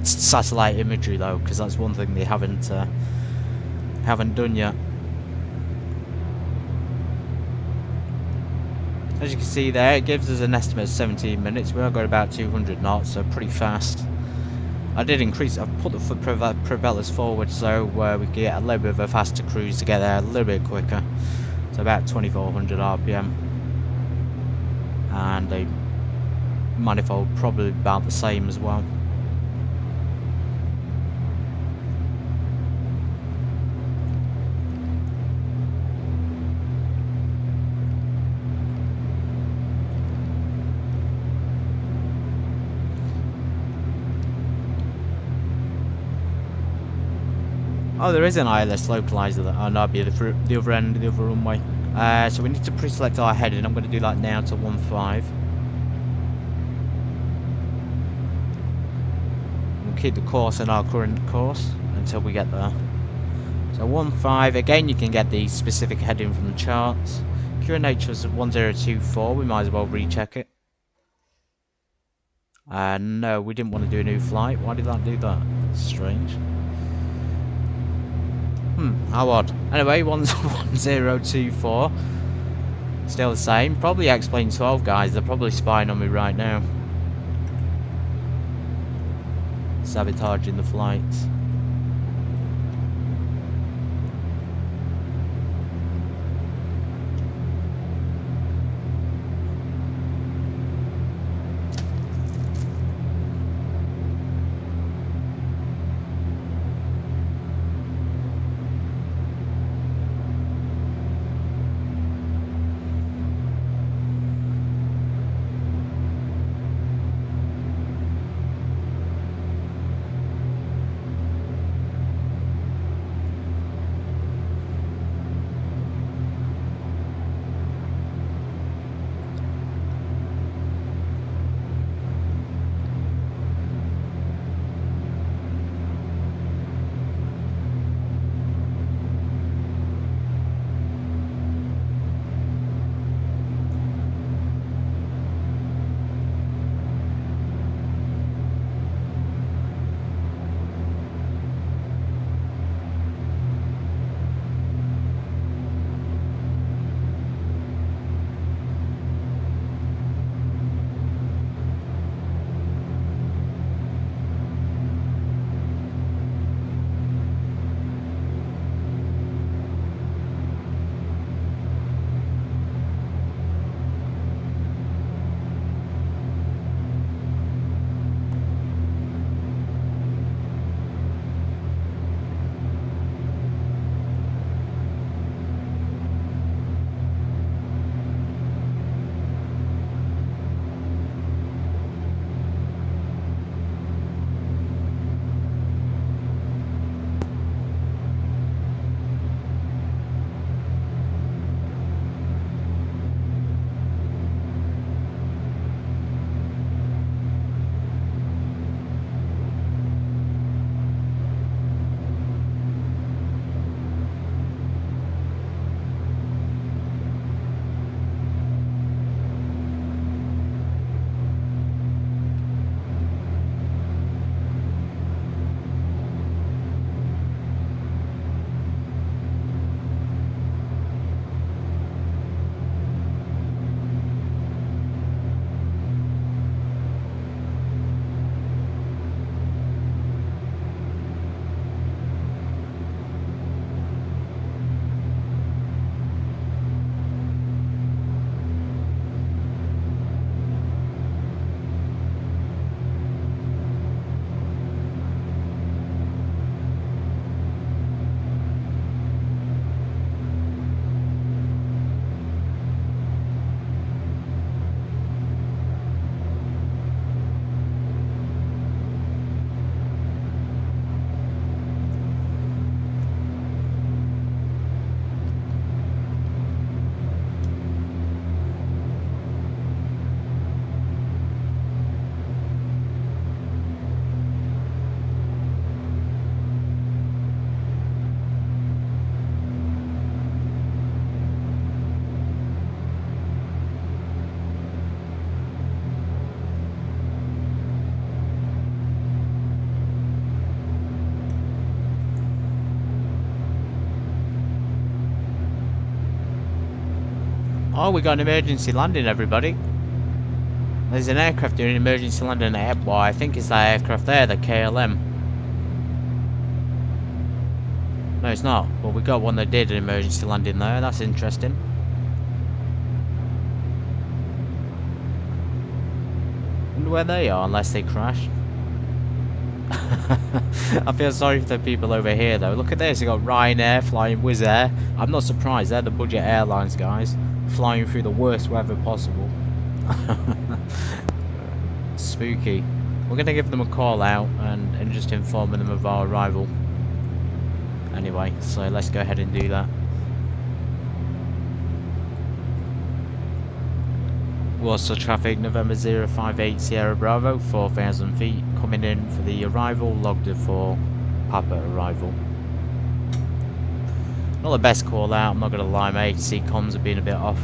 satellite imagery though, because that's one thing they haven't done yet. As you can see there, it gives us an estimate of 17 minutes. We are going about 200 knots, so pretty fast. I did increase, I've put the propellers forward so we can get a little bit of a faster cruise to get there a little bit quicker. So about 2400 RPM. And a manifold probably about the same as well. Oh, there is an ILS localizer that, oh no, that'd be the other end, the other runway. So we need to pre-select our heading. I'm going to do that now to 15. We'll keep the course in our current course until we get there. So 15, again you can get the specific heading from the charts. QNH was 1024, we might as well recheck it. No, we didn't want to do a new flight. Why did that do that? Strange. How odd. Anyway, 1024. Still the same. Probably X-Plane 12 guys. They're probably spying on me right now. Sabotaging the flights. Oh, we got an emergency landing, everybody. There's an aircraft doing an emergency landing at Ep2. I think it's that aircraft there, the KLM. No, it's not. But we got one that did an emergency landing there. That's interesting. Wonder where they are, unless they crash. I feel sorry for the people over here, though. Look at this. We got Ryanair flying Wizz Air. I'm not surprised. They're the budget airlines, guys. Flying through the worst weather possible. Spooky. We're going to give them a call out and just inform them of our arrival. Anyway, so let's go ahead and do that. Warsaw traffic, November 058 Sierra Bravo, 4,000 feet, coming in for the arrival, logged for Papa arrival. Not the best call out, I'm not going to lie, my agency comms have been a bit off.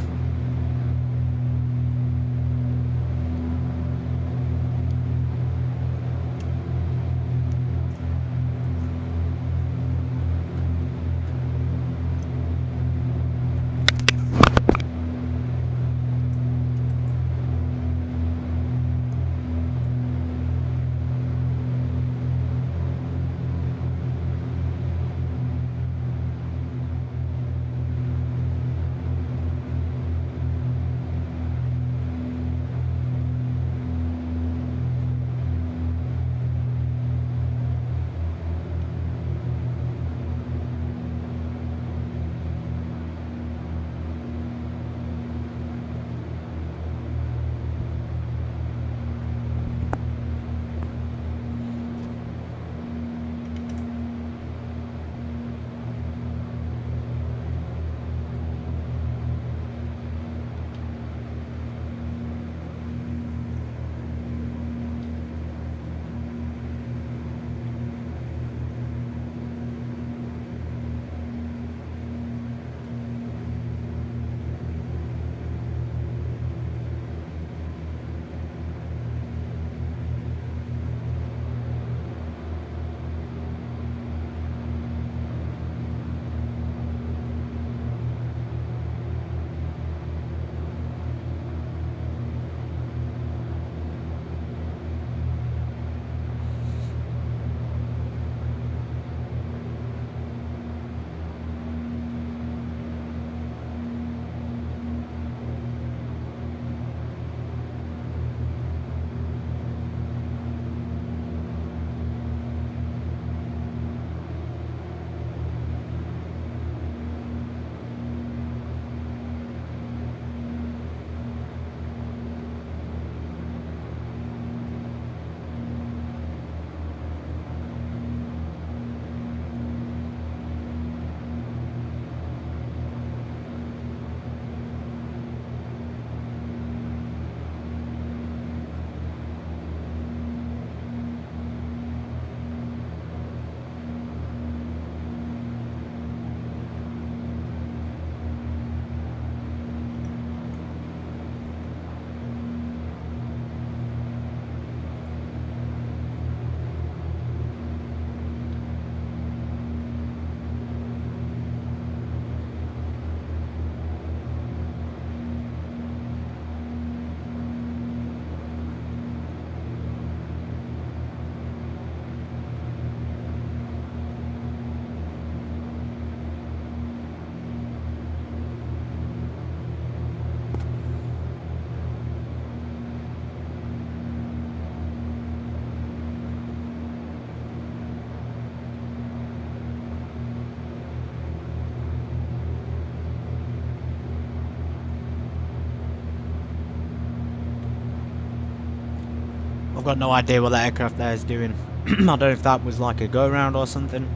I've got no idea what that aircraft there is doing. I don't know if that was like a go-around or something.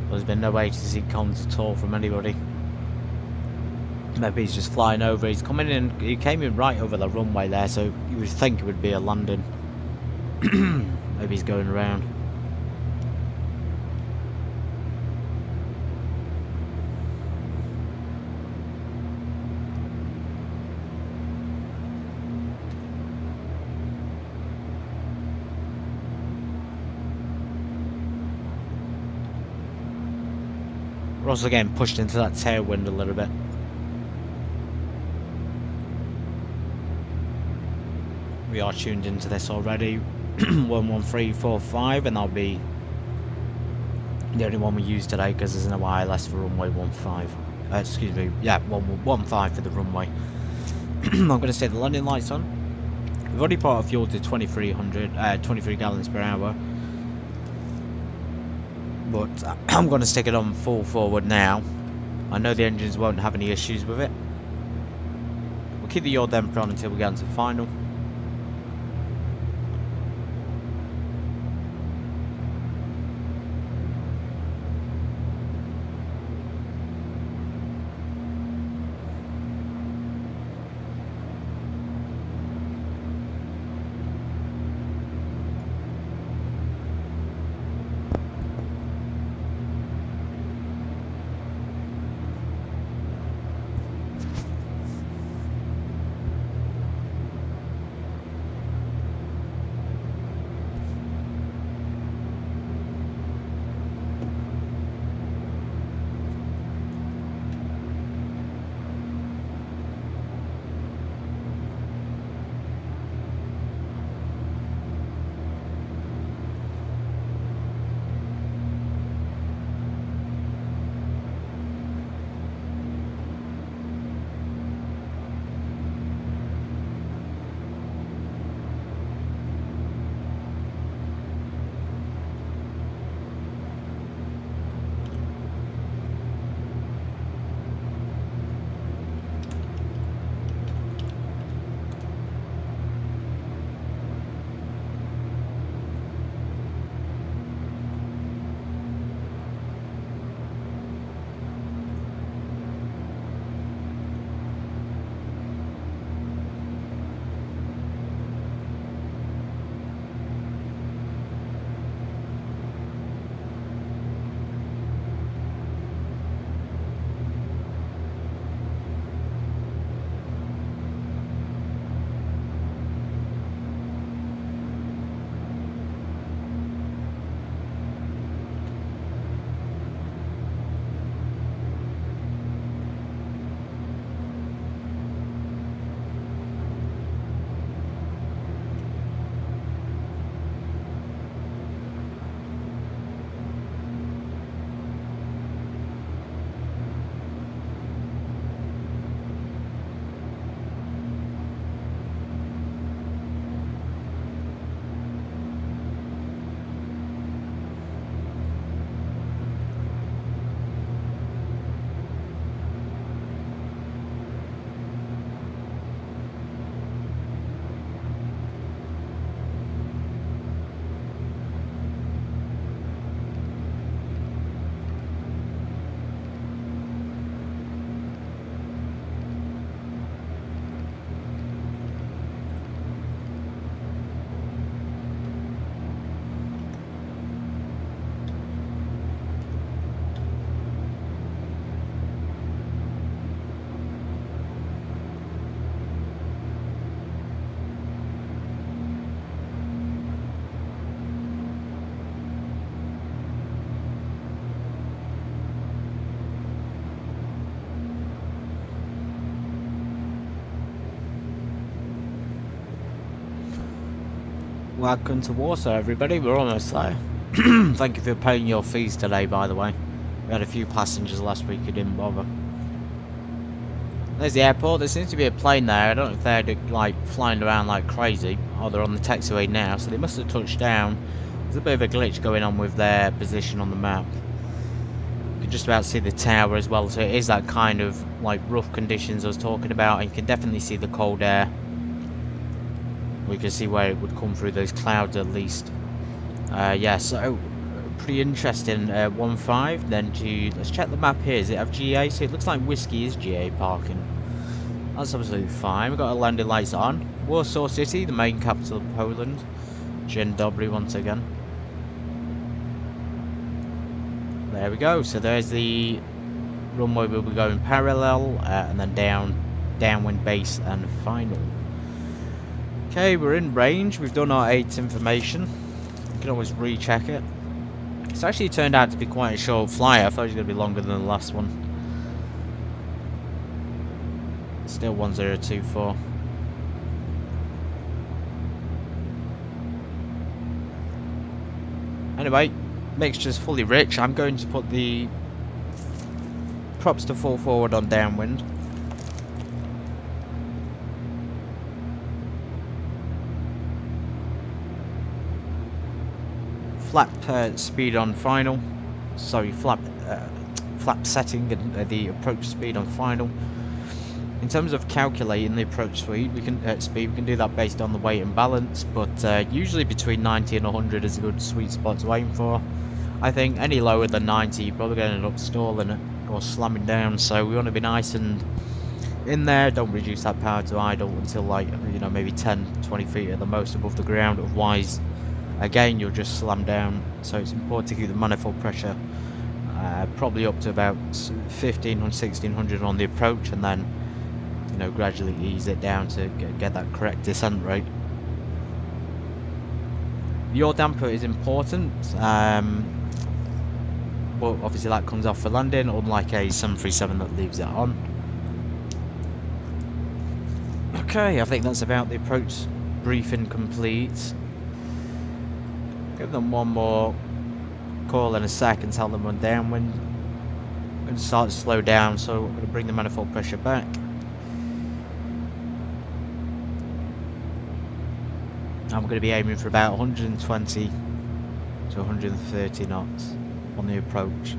There's been no way to see comms at all from anybody. Maybe he's just flying over. He's coming in. He came in right over the runway there, so you would think it would be a landing. Maybe he's going around. We're also getting pushed into that tailwind a little bit. we are tuned into this already. 11345, and that'll be the only one we use today because there's no ILS for runway 15. Excuse me, yeah, 115 for the runway. I'm going to stick the landing lights on. We've already put our fuel to 23 gallons per hour, but I'm going to stick it on full forward now. I know the engines won't have any issues with it. We'll keep the yaw damper on until we get into final. Welcome to Warsaw, everybody. We're almost there. Thank you for paying your fees today, by the way. We had a few passengers last week who didn't bother. There's the airport. There seems to be a plane there. I don't know if they're like flying around like crazy, or they're on the taxiway now, so they must have touched down. There's a bit of a glitch going on with their position on the map. You can just about see the tower as well, so it is that kind of like rough conditions I was talking about, and you can definitely see the cold air. We can see where it would come through those clouds at least. Yeah, so pretty interesting. 1-5. Then let's check the map here. Does it have GA? So it looks like Whiskey is GA parking. That's absolutely fine. We've got our landing lights on. Warsaw City, the main capital of Poland. Dzień dobry once again. There we go. So there's the runway we'll be going parallel, and then downwind base and final. Okay, we're in range. We've done our 8 information. You can always recheck it. It's actually turned out to be quite a short flight. I thought it was going to be longer than the last one. Still 1024. Anyway, mixture's fully rich. I'm going to put the props to full forward on downwind. Flap speed on final. Sorry, flap setting and the approach speed on final. In terms of calculating the approach speed, we can do that based on the weight and balance, but usually between 90 and 100 is a good sweet spot to aim for. I think any lower than 90, you're probably going to end up stalling it or slamming down. So we want to be nice and in there. Don't reduce that power to idle until, like, you know, maybe 10-20 feet at the most above the ground. Otherwise, again, you'll just slam down. So it's important to keep the manifold pressure probably up to about 1500, 1600 on the approach, and then, you know, gradually ease it down to get that correct descent rate. The yaw damper is important, but obviously that comes off for landing, unlike a 737 that leaves it on. Okay, I think that's about the approach briefing complete. Give them one more call in a sec and tell them we're downwind and start to slow down, so I'm going to bring the manifold pressure back. I'm going to be aiming for about 120 to 130 knots on the approach.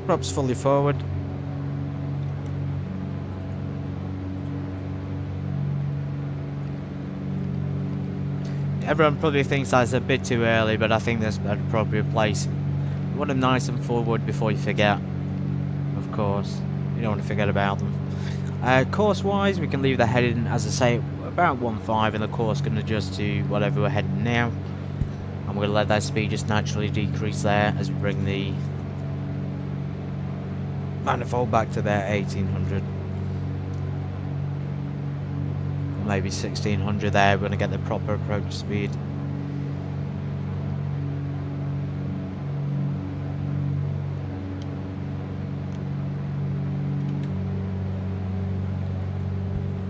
Props fully forward. Everyone probably thinks that's a bit too early, but I think that's an appropriate place. You want them nice and forward before you forget, of course. You don't want to forget about them. Course-wise, we can leave the heading, as I say, about 1.5, and the course can adjust to whatever we're heading now. And we're going to let that speed just naturally decrease there as we bring the manifold back to about 1800, maybe 1600 there. We're going to get the proper approach speed.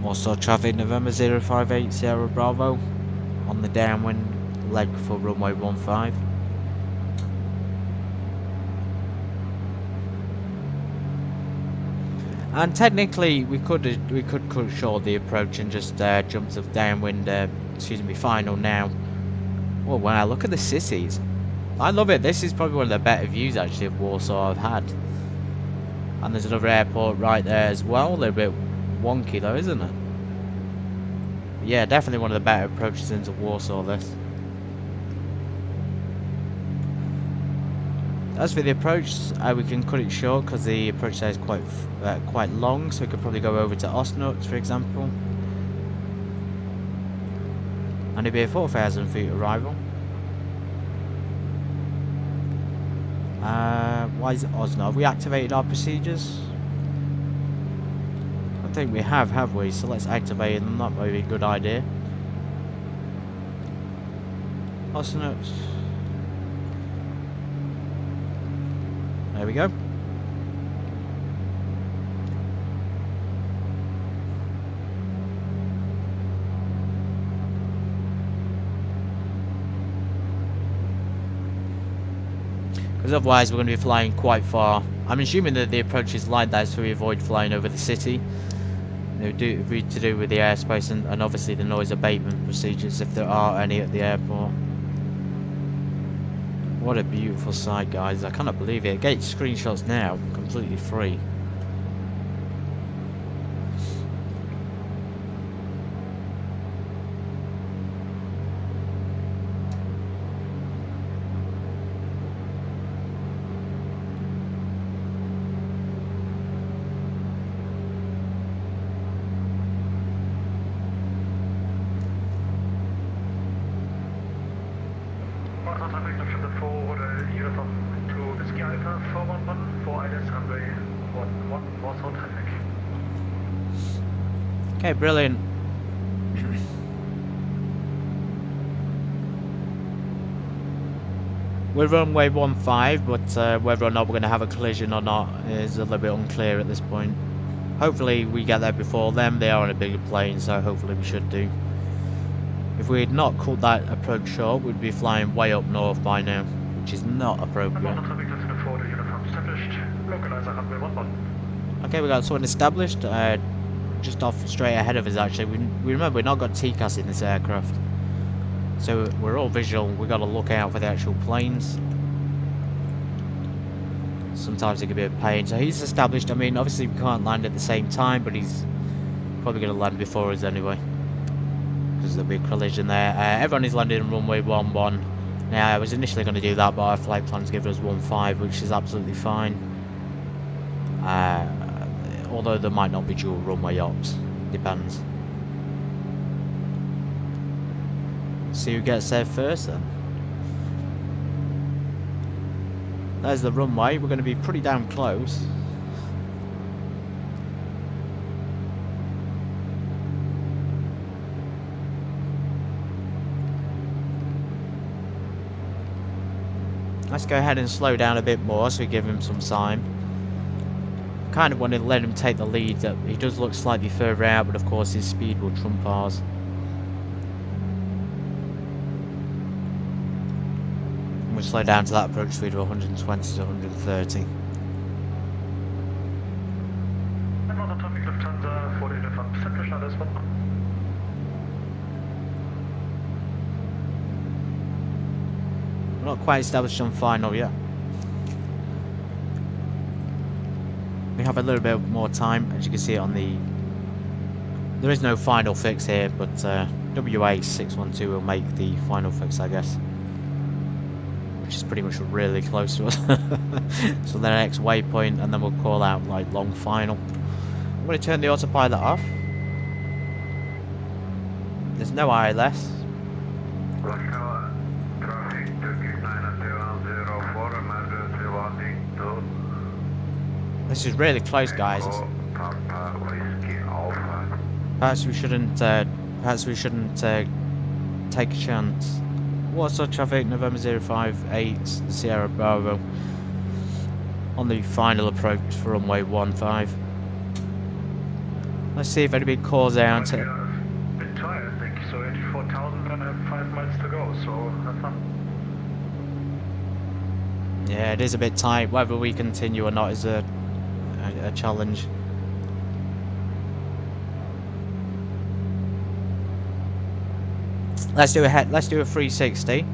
Warsaw traffic, November 058 Sierra Bravo on the downwind leg for runway 15. And technically, we could cut short the approach and just jump to downwind. Excuse me, final now. Oh wow! Look at the cities. I love it. This is probably one of the better views actually of Warsaw I've had. And there's another airport right there as well. A little bit wonky though, isn't it? But yeah, definitely one of the better approaches into Warsaw. This. As for the approach, we can cut it short because the approach there is quite long, so we could probably go over to Osnabrück, for example. And it'd be a 4,000 feet arrival. Why is it Osnabrück? Have we activated our procedures? I don't think we have we? So let's activate them. That might be a good idea. Osnabrück. There we go. Because otherwise we're going to be flying quite far. I'm assuming that the approach is like that so we avoid flying over the city. To do with the airspace and obviously the noise abatement procedures if there are any at the airport. What a beautiful sight, guys. I cannot believe it. Get screenshots now, completely free. Okay, brilliant. We're runway 15, but whether or not we're going to have a collision or not is a little bit unclear at this point. Hopefully we get there before them. They are on a bigger plane, so hopefully we should do. If we had not cut that approach short, we'd be flying way up north by now, which is not appropriate. Okay, we got someone established. Just off straight ahead of us actually. We remember we've not got TCAS in this aircraft, so we're all visual. We've got to look out for the actual planes. Sometimes it can be a pain. So he's established. I mean, obviously we can't land at the same time, but he's probably going to land before us anyway, because there'll be a collision there. Everyone is landing on runway 11. Now I was initially going to do that, but our flight plan's given us 15, which is absolutely fine. Although there might not be dual runway ops, depends. See who gets there first then. There's the runway. We're going to be pretty damn close. Let's go ahead and slow down a bit more so we give him some time. Kind of want to let him take the lead. That he does look slightly further out, but of course his speed will trump ours. We'll slow down to that approach speed of 120 to 130. We're not quite established on final yet. We have a little bit more time, as you can see on the... There is no final fix here, but WA612 will make the final fix, I guess. Which is pretty much really close to us. So the next waypoint, and then we'll call out like long final. I'm going to turn the autopilot off. There's no ILS. This is really close, guys. Perhaps we shouldn't take a chance. Warsaw traffic, November 058, Sierra Bravo. On the final approach for runway 15. Let's see if anybody calls out. A bit tired, I think. So 84,000 and I have 5 miles to go, so have fun. Yeah, it is a bit tight. Whether we continue or not is a challenge. Let's do a 360.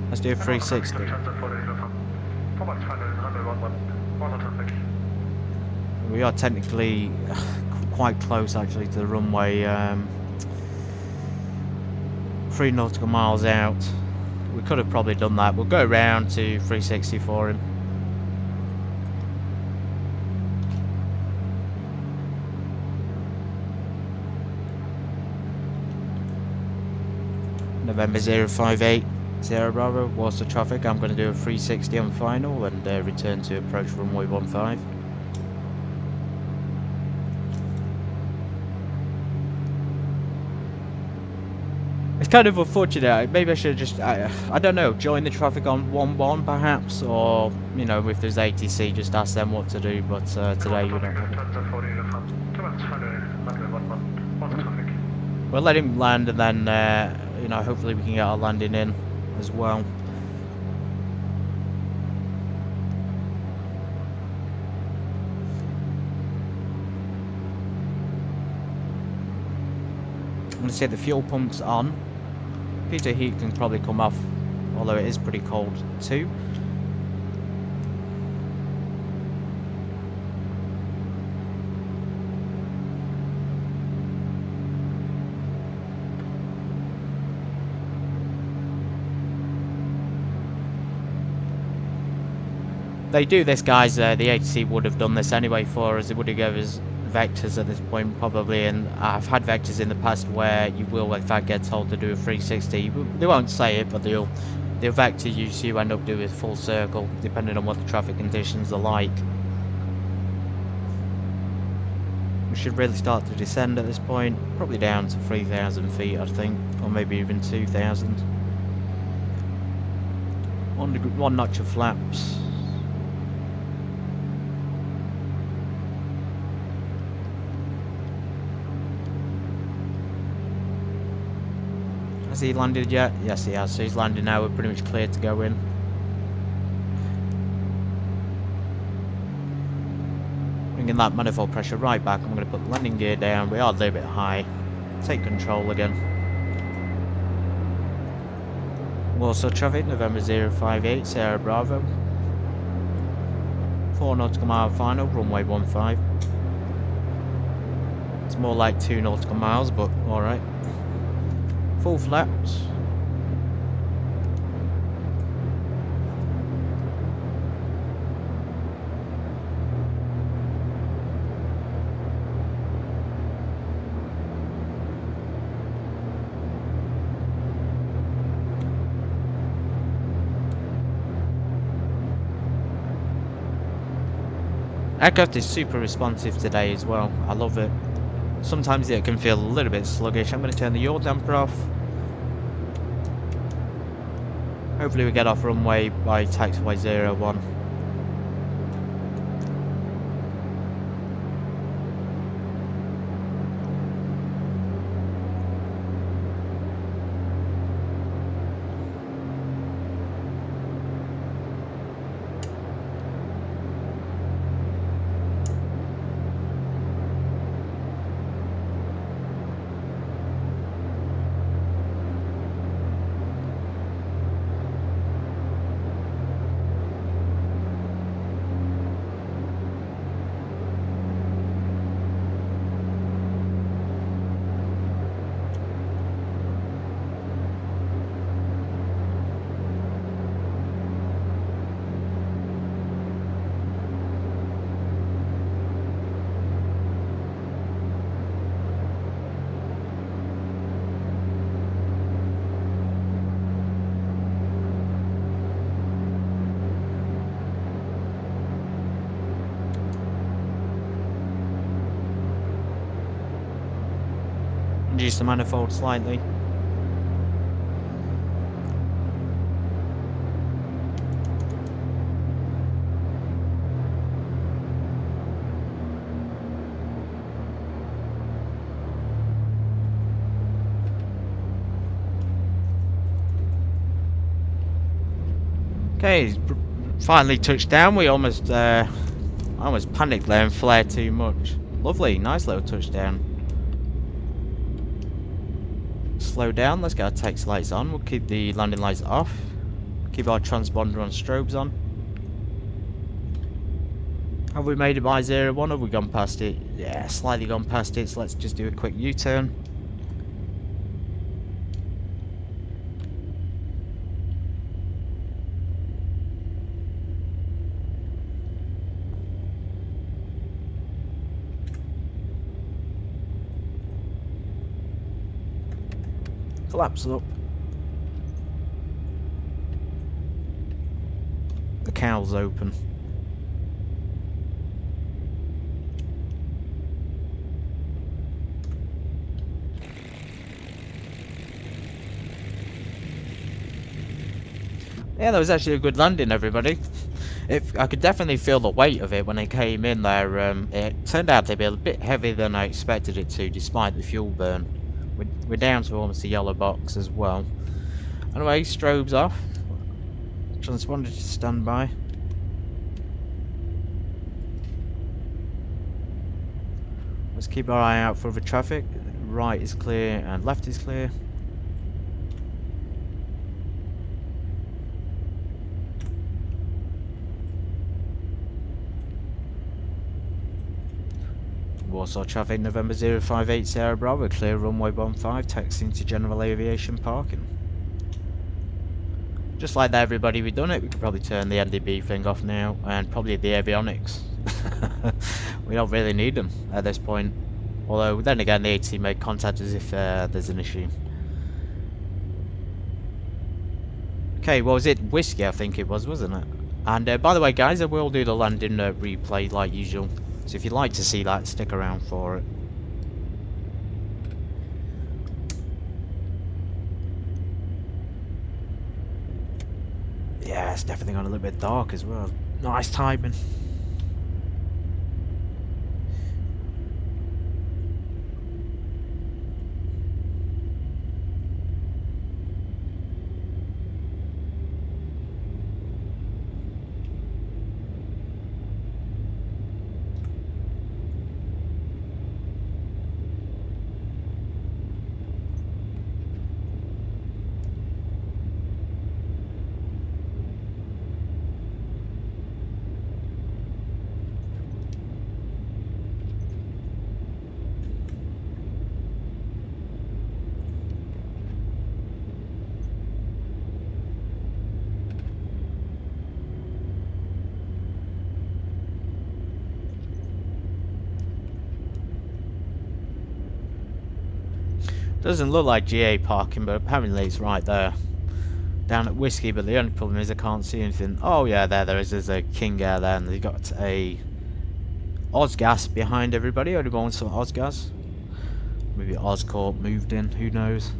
Let's do a 360. We are technically quite close actually to the runway. 3 nautical miles out. We could have probably done that. We'll go around to 360 for him. November 058, Sierra Bravo, Warsaw traffic. I'm going to do a 360 on final and return to approach runway 15. It's kind of unfortunate. Maybe I should just, I don't know, join the traffic on 11 perhaps, or, you know, if there's ATC, just ask them what to do, but today we don't have it. We'll let him land and then, you know, hopefully we can get our landing in as well. going to say the fuel pump's on. Pitot heat can probably come off, although it is pretty cold too. They do this, guys. The ATC would have done this anyway for us. They would have given us vectors at this point, probably. And I've had vectors in the past where you will, in fact, get told to do a 360. They won't say it, but they'll vector you, so you end up doing a full circle, depending on what the traffic conditions are like. We should really start to descend at this point, probably down to 3,000 feet, I think, or maybe even 2,000. One notch of flaps. Has he landed yet? Yes, he has. So he's landed now. We're pretty much clear to go in. Bringing that manifold pressure right back. I'm going to put the landing gear down. We are a little bit high. Take control again. Warsaw traffic, November 058, Sierra Bravo. 4 nautical mile final, runway 15. It's more like 2 nautical miles, but alright. Full flaps. Aircraft is super responsive today as well. I love it. Sometimes it can feel a little bit sluggish. I'm going to turn the yaw damper off. Hopefully we get off runway by taxiway 01. Reduce the manifold slightly. Okay, finally touched down. We almost panicked there and flared too much. Lovely, nice little touchdown. Slow down, let's get our taxi lights on. We'll keep the landing lights off. Keep our transponder on strobes on. Have we made it by 01? Have we gone past it? Yeah, slightly gone past it, so let's just do a quick U-turn. Flaps up. The cowl's open. Yeah, that was actually a good landing, everybody. I could definitely feel the weight of it when it came in there. It turned out to be a bit heavier than I expected it to, despite the fuel burn. We're down to almost a yellow box as well. Anyway, strobes off. Transponder to standby. Let's keep our eye out for the traffic. right is clear and left is clear. Warsaw traffic, November 058 Sierra Bravo, clear runway 15, taxiing to general aviation parking. Just like that, everybody, we've done it. We could probably turn the NDB thing off now, and probably the avionics. We don't really need them at this point. Although, then again, the AT may contact us if there's an issue. Okay, what was it? Whiskey, I think it was, wasn't it? And by the way, guys, I will do the landing replay like usual. So if you'd like to see that, stick around for it. Yeah, it's definitely gone a little bit dark as well. Nice timing. Doesn't look like GA parking, but apparently it's right there. Down at Whiskey, but the only problem is I can't see anything. Oh yeah, there is. There's a King Air there, and they've got a Ozgas behind everybody. Only wants some Ozgas. Maybe Oscorp moved in, who knows.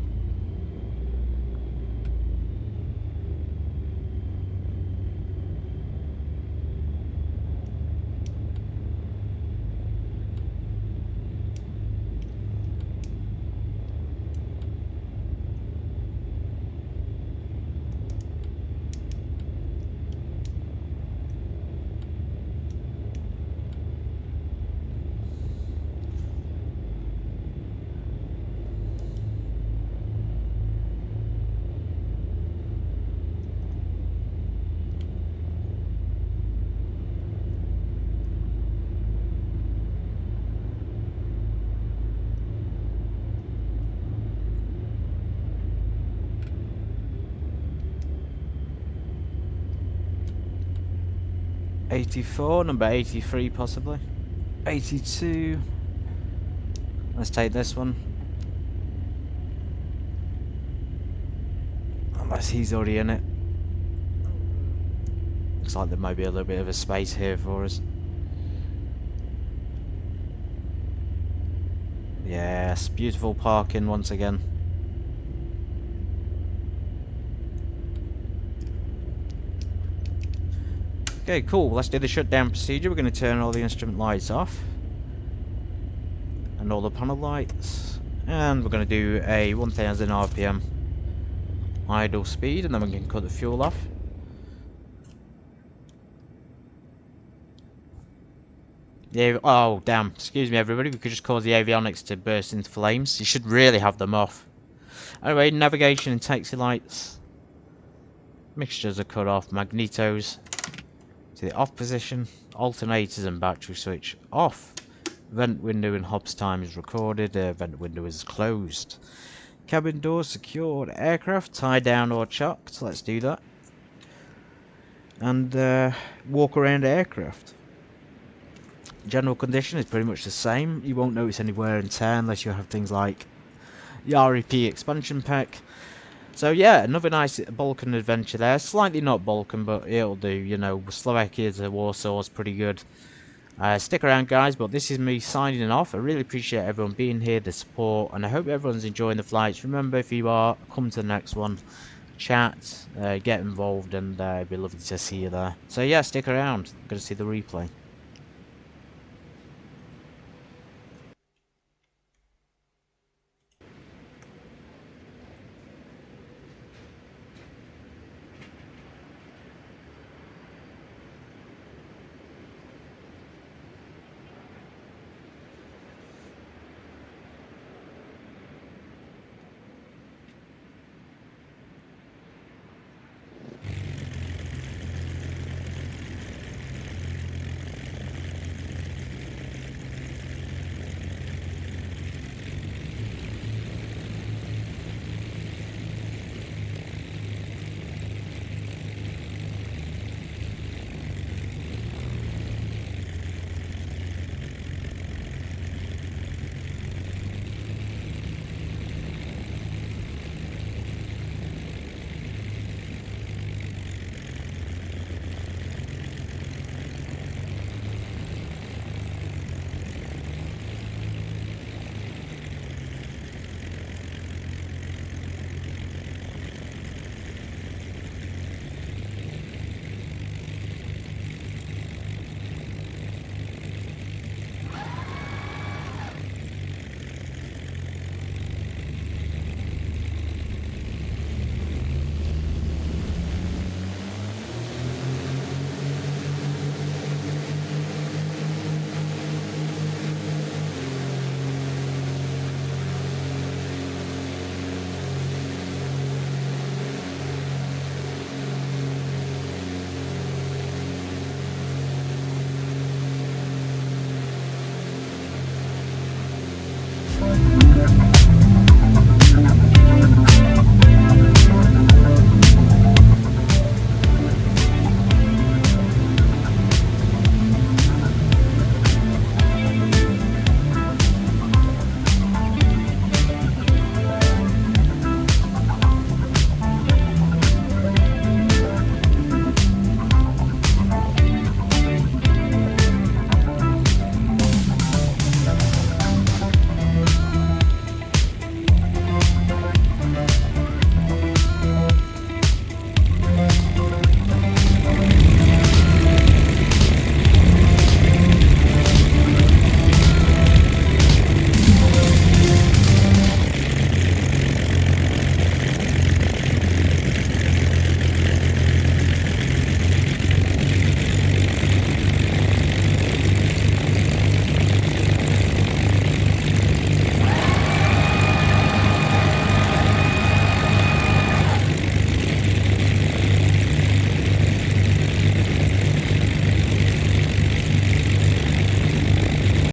'84, number 83 possibly. 82. Let's take this one. Unless he's already in it. Looks like there might be a little bit of a space here for us. Yes, beautiful parking once again. Okay, cool. Let's do the shutdown procedure. We're going to turn all the instrument lights off. And all the panel lights. And we're going to do a 1000 RPM idle speed, and then we can cut the fuel off. Yeah, oh damn, excuse me everybody, we could just cause the avionics to burst into flames. You should really have them off. Anyway, navigation and taxi lights. Mixtures are cut off. Magnetos to the off position. Alternators and battery switch off. Vent window and hops time is recorded. Vent window is closed. Cabin doors secured. Aircraft tied down or chucked. Let's do that. And walk around aircraft. General condition is pretty much the same. You won't notice any wear and tear unless you have things like the REP expansion pack. So yeah, another nice Balkan adventure there. Slightly not Balkan, but it'll do. You know, Slovakia to Warsaw is pretty good. Stick around, guys, but this is me signing off. I really appreciate everyone being here, the support, and I hope everyone's enjoying the flights. Remember, if you are, come to the next one, chat, get involved, and it'd be lovely to see you there. So yeah, stick around. Good to see the replay.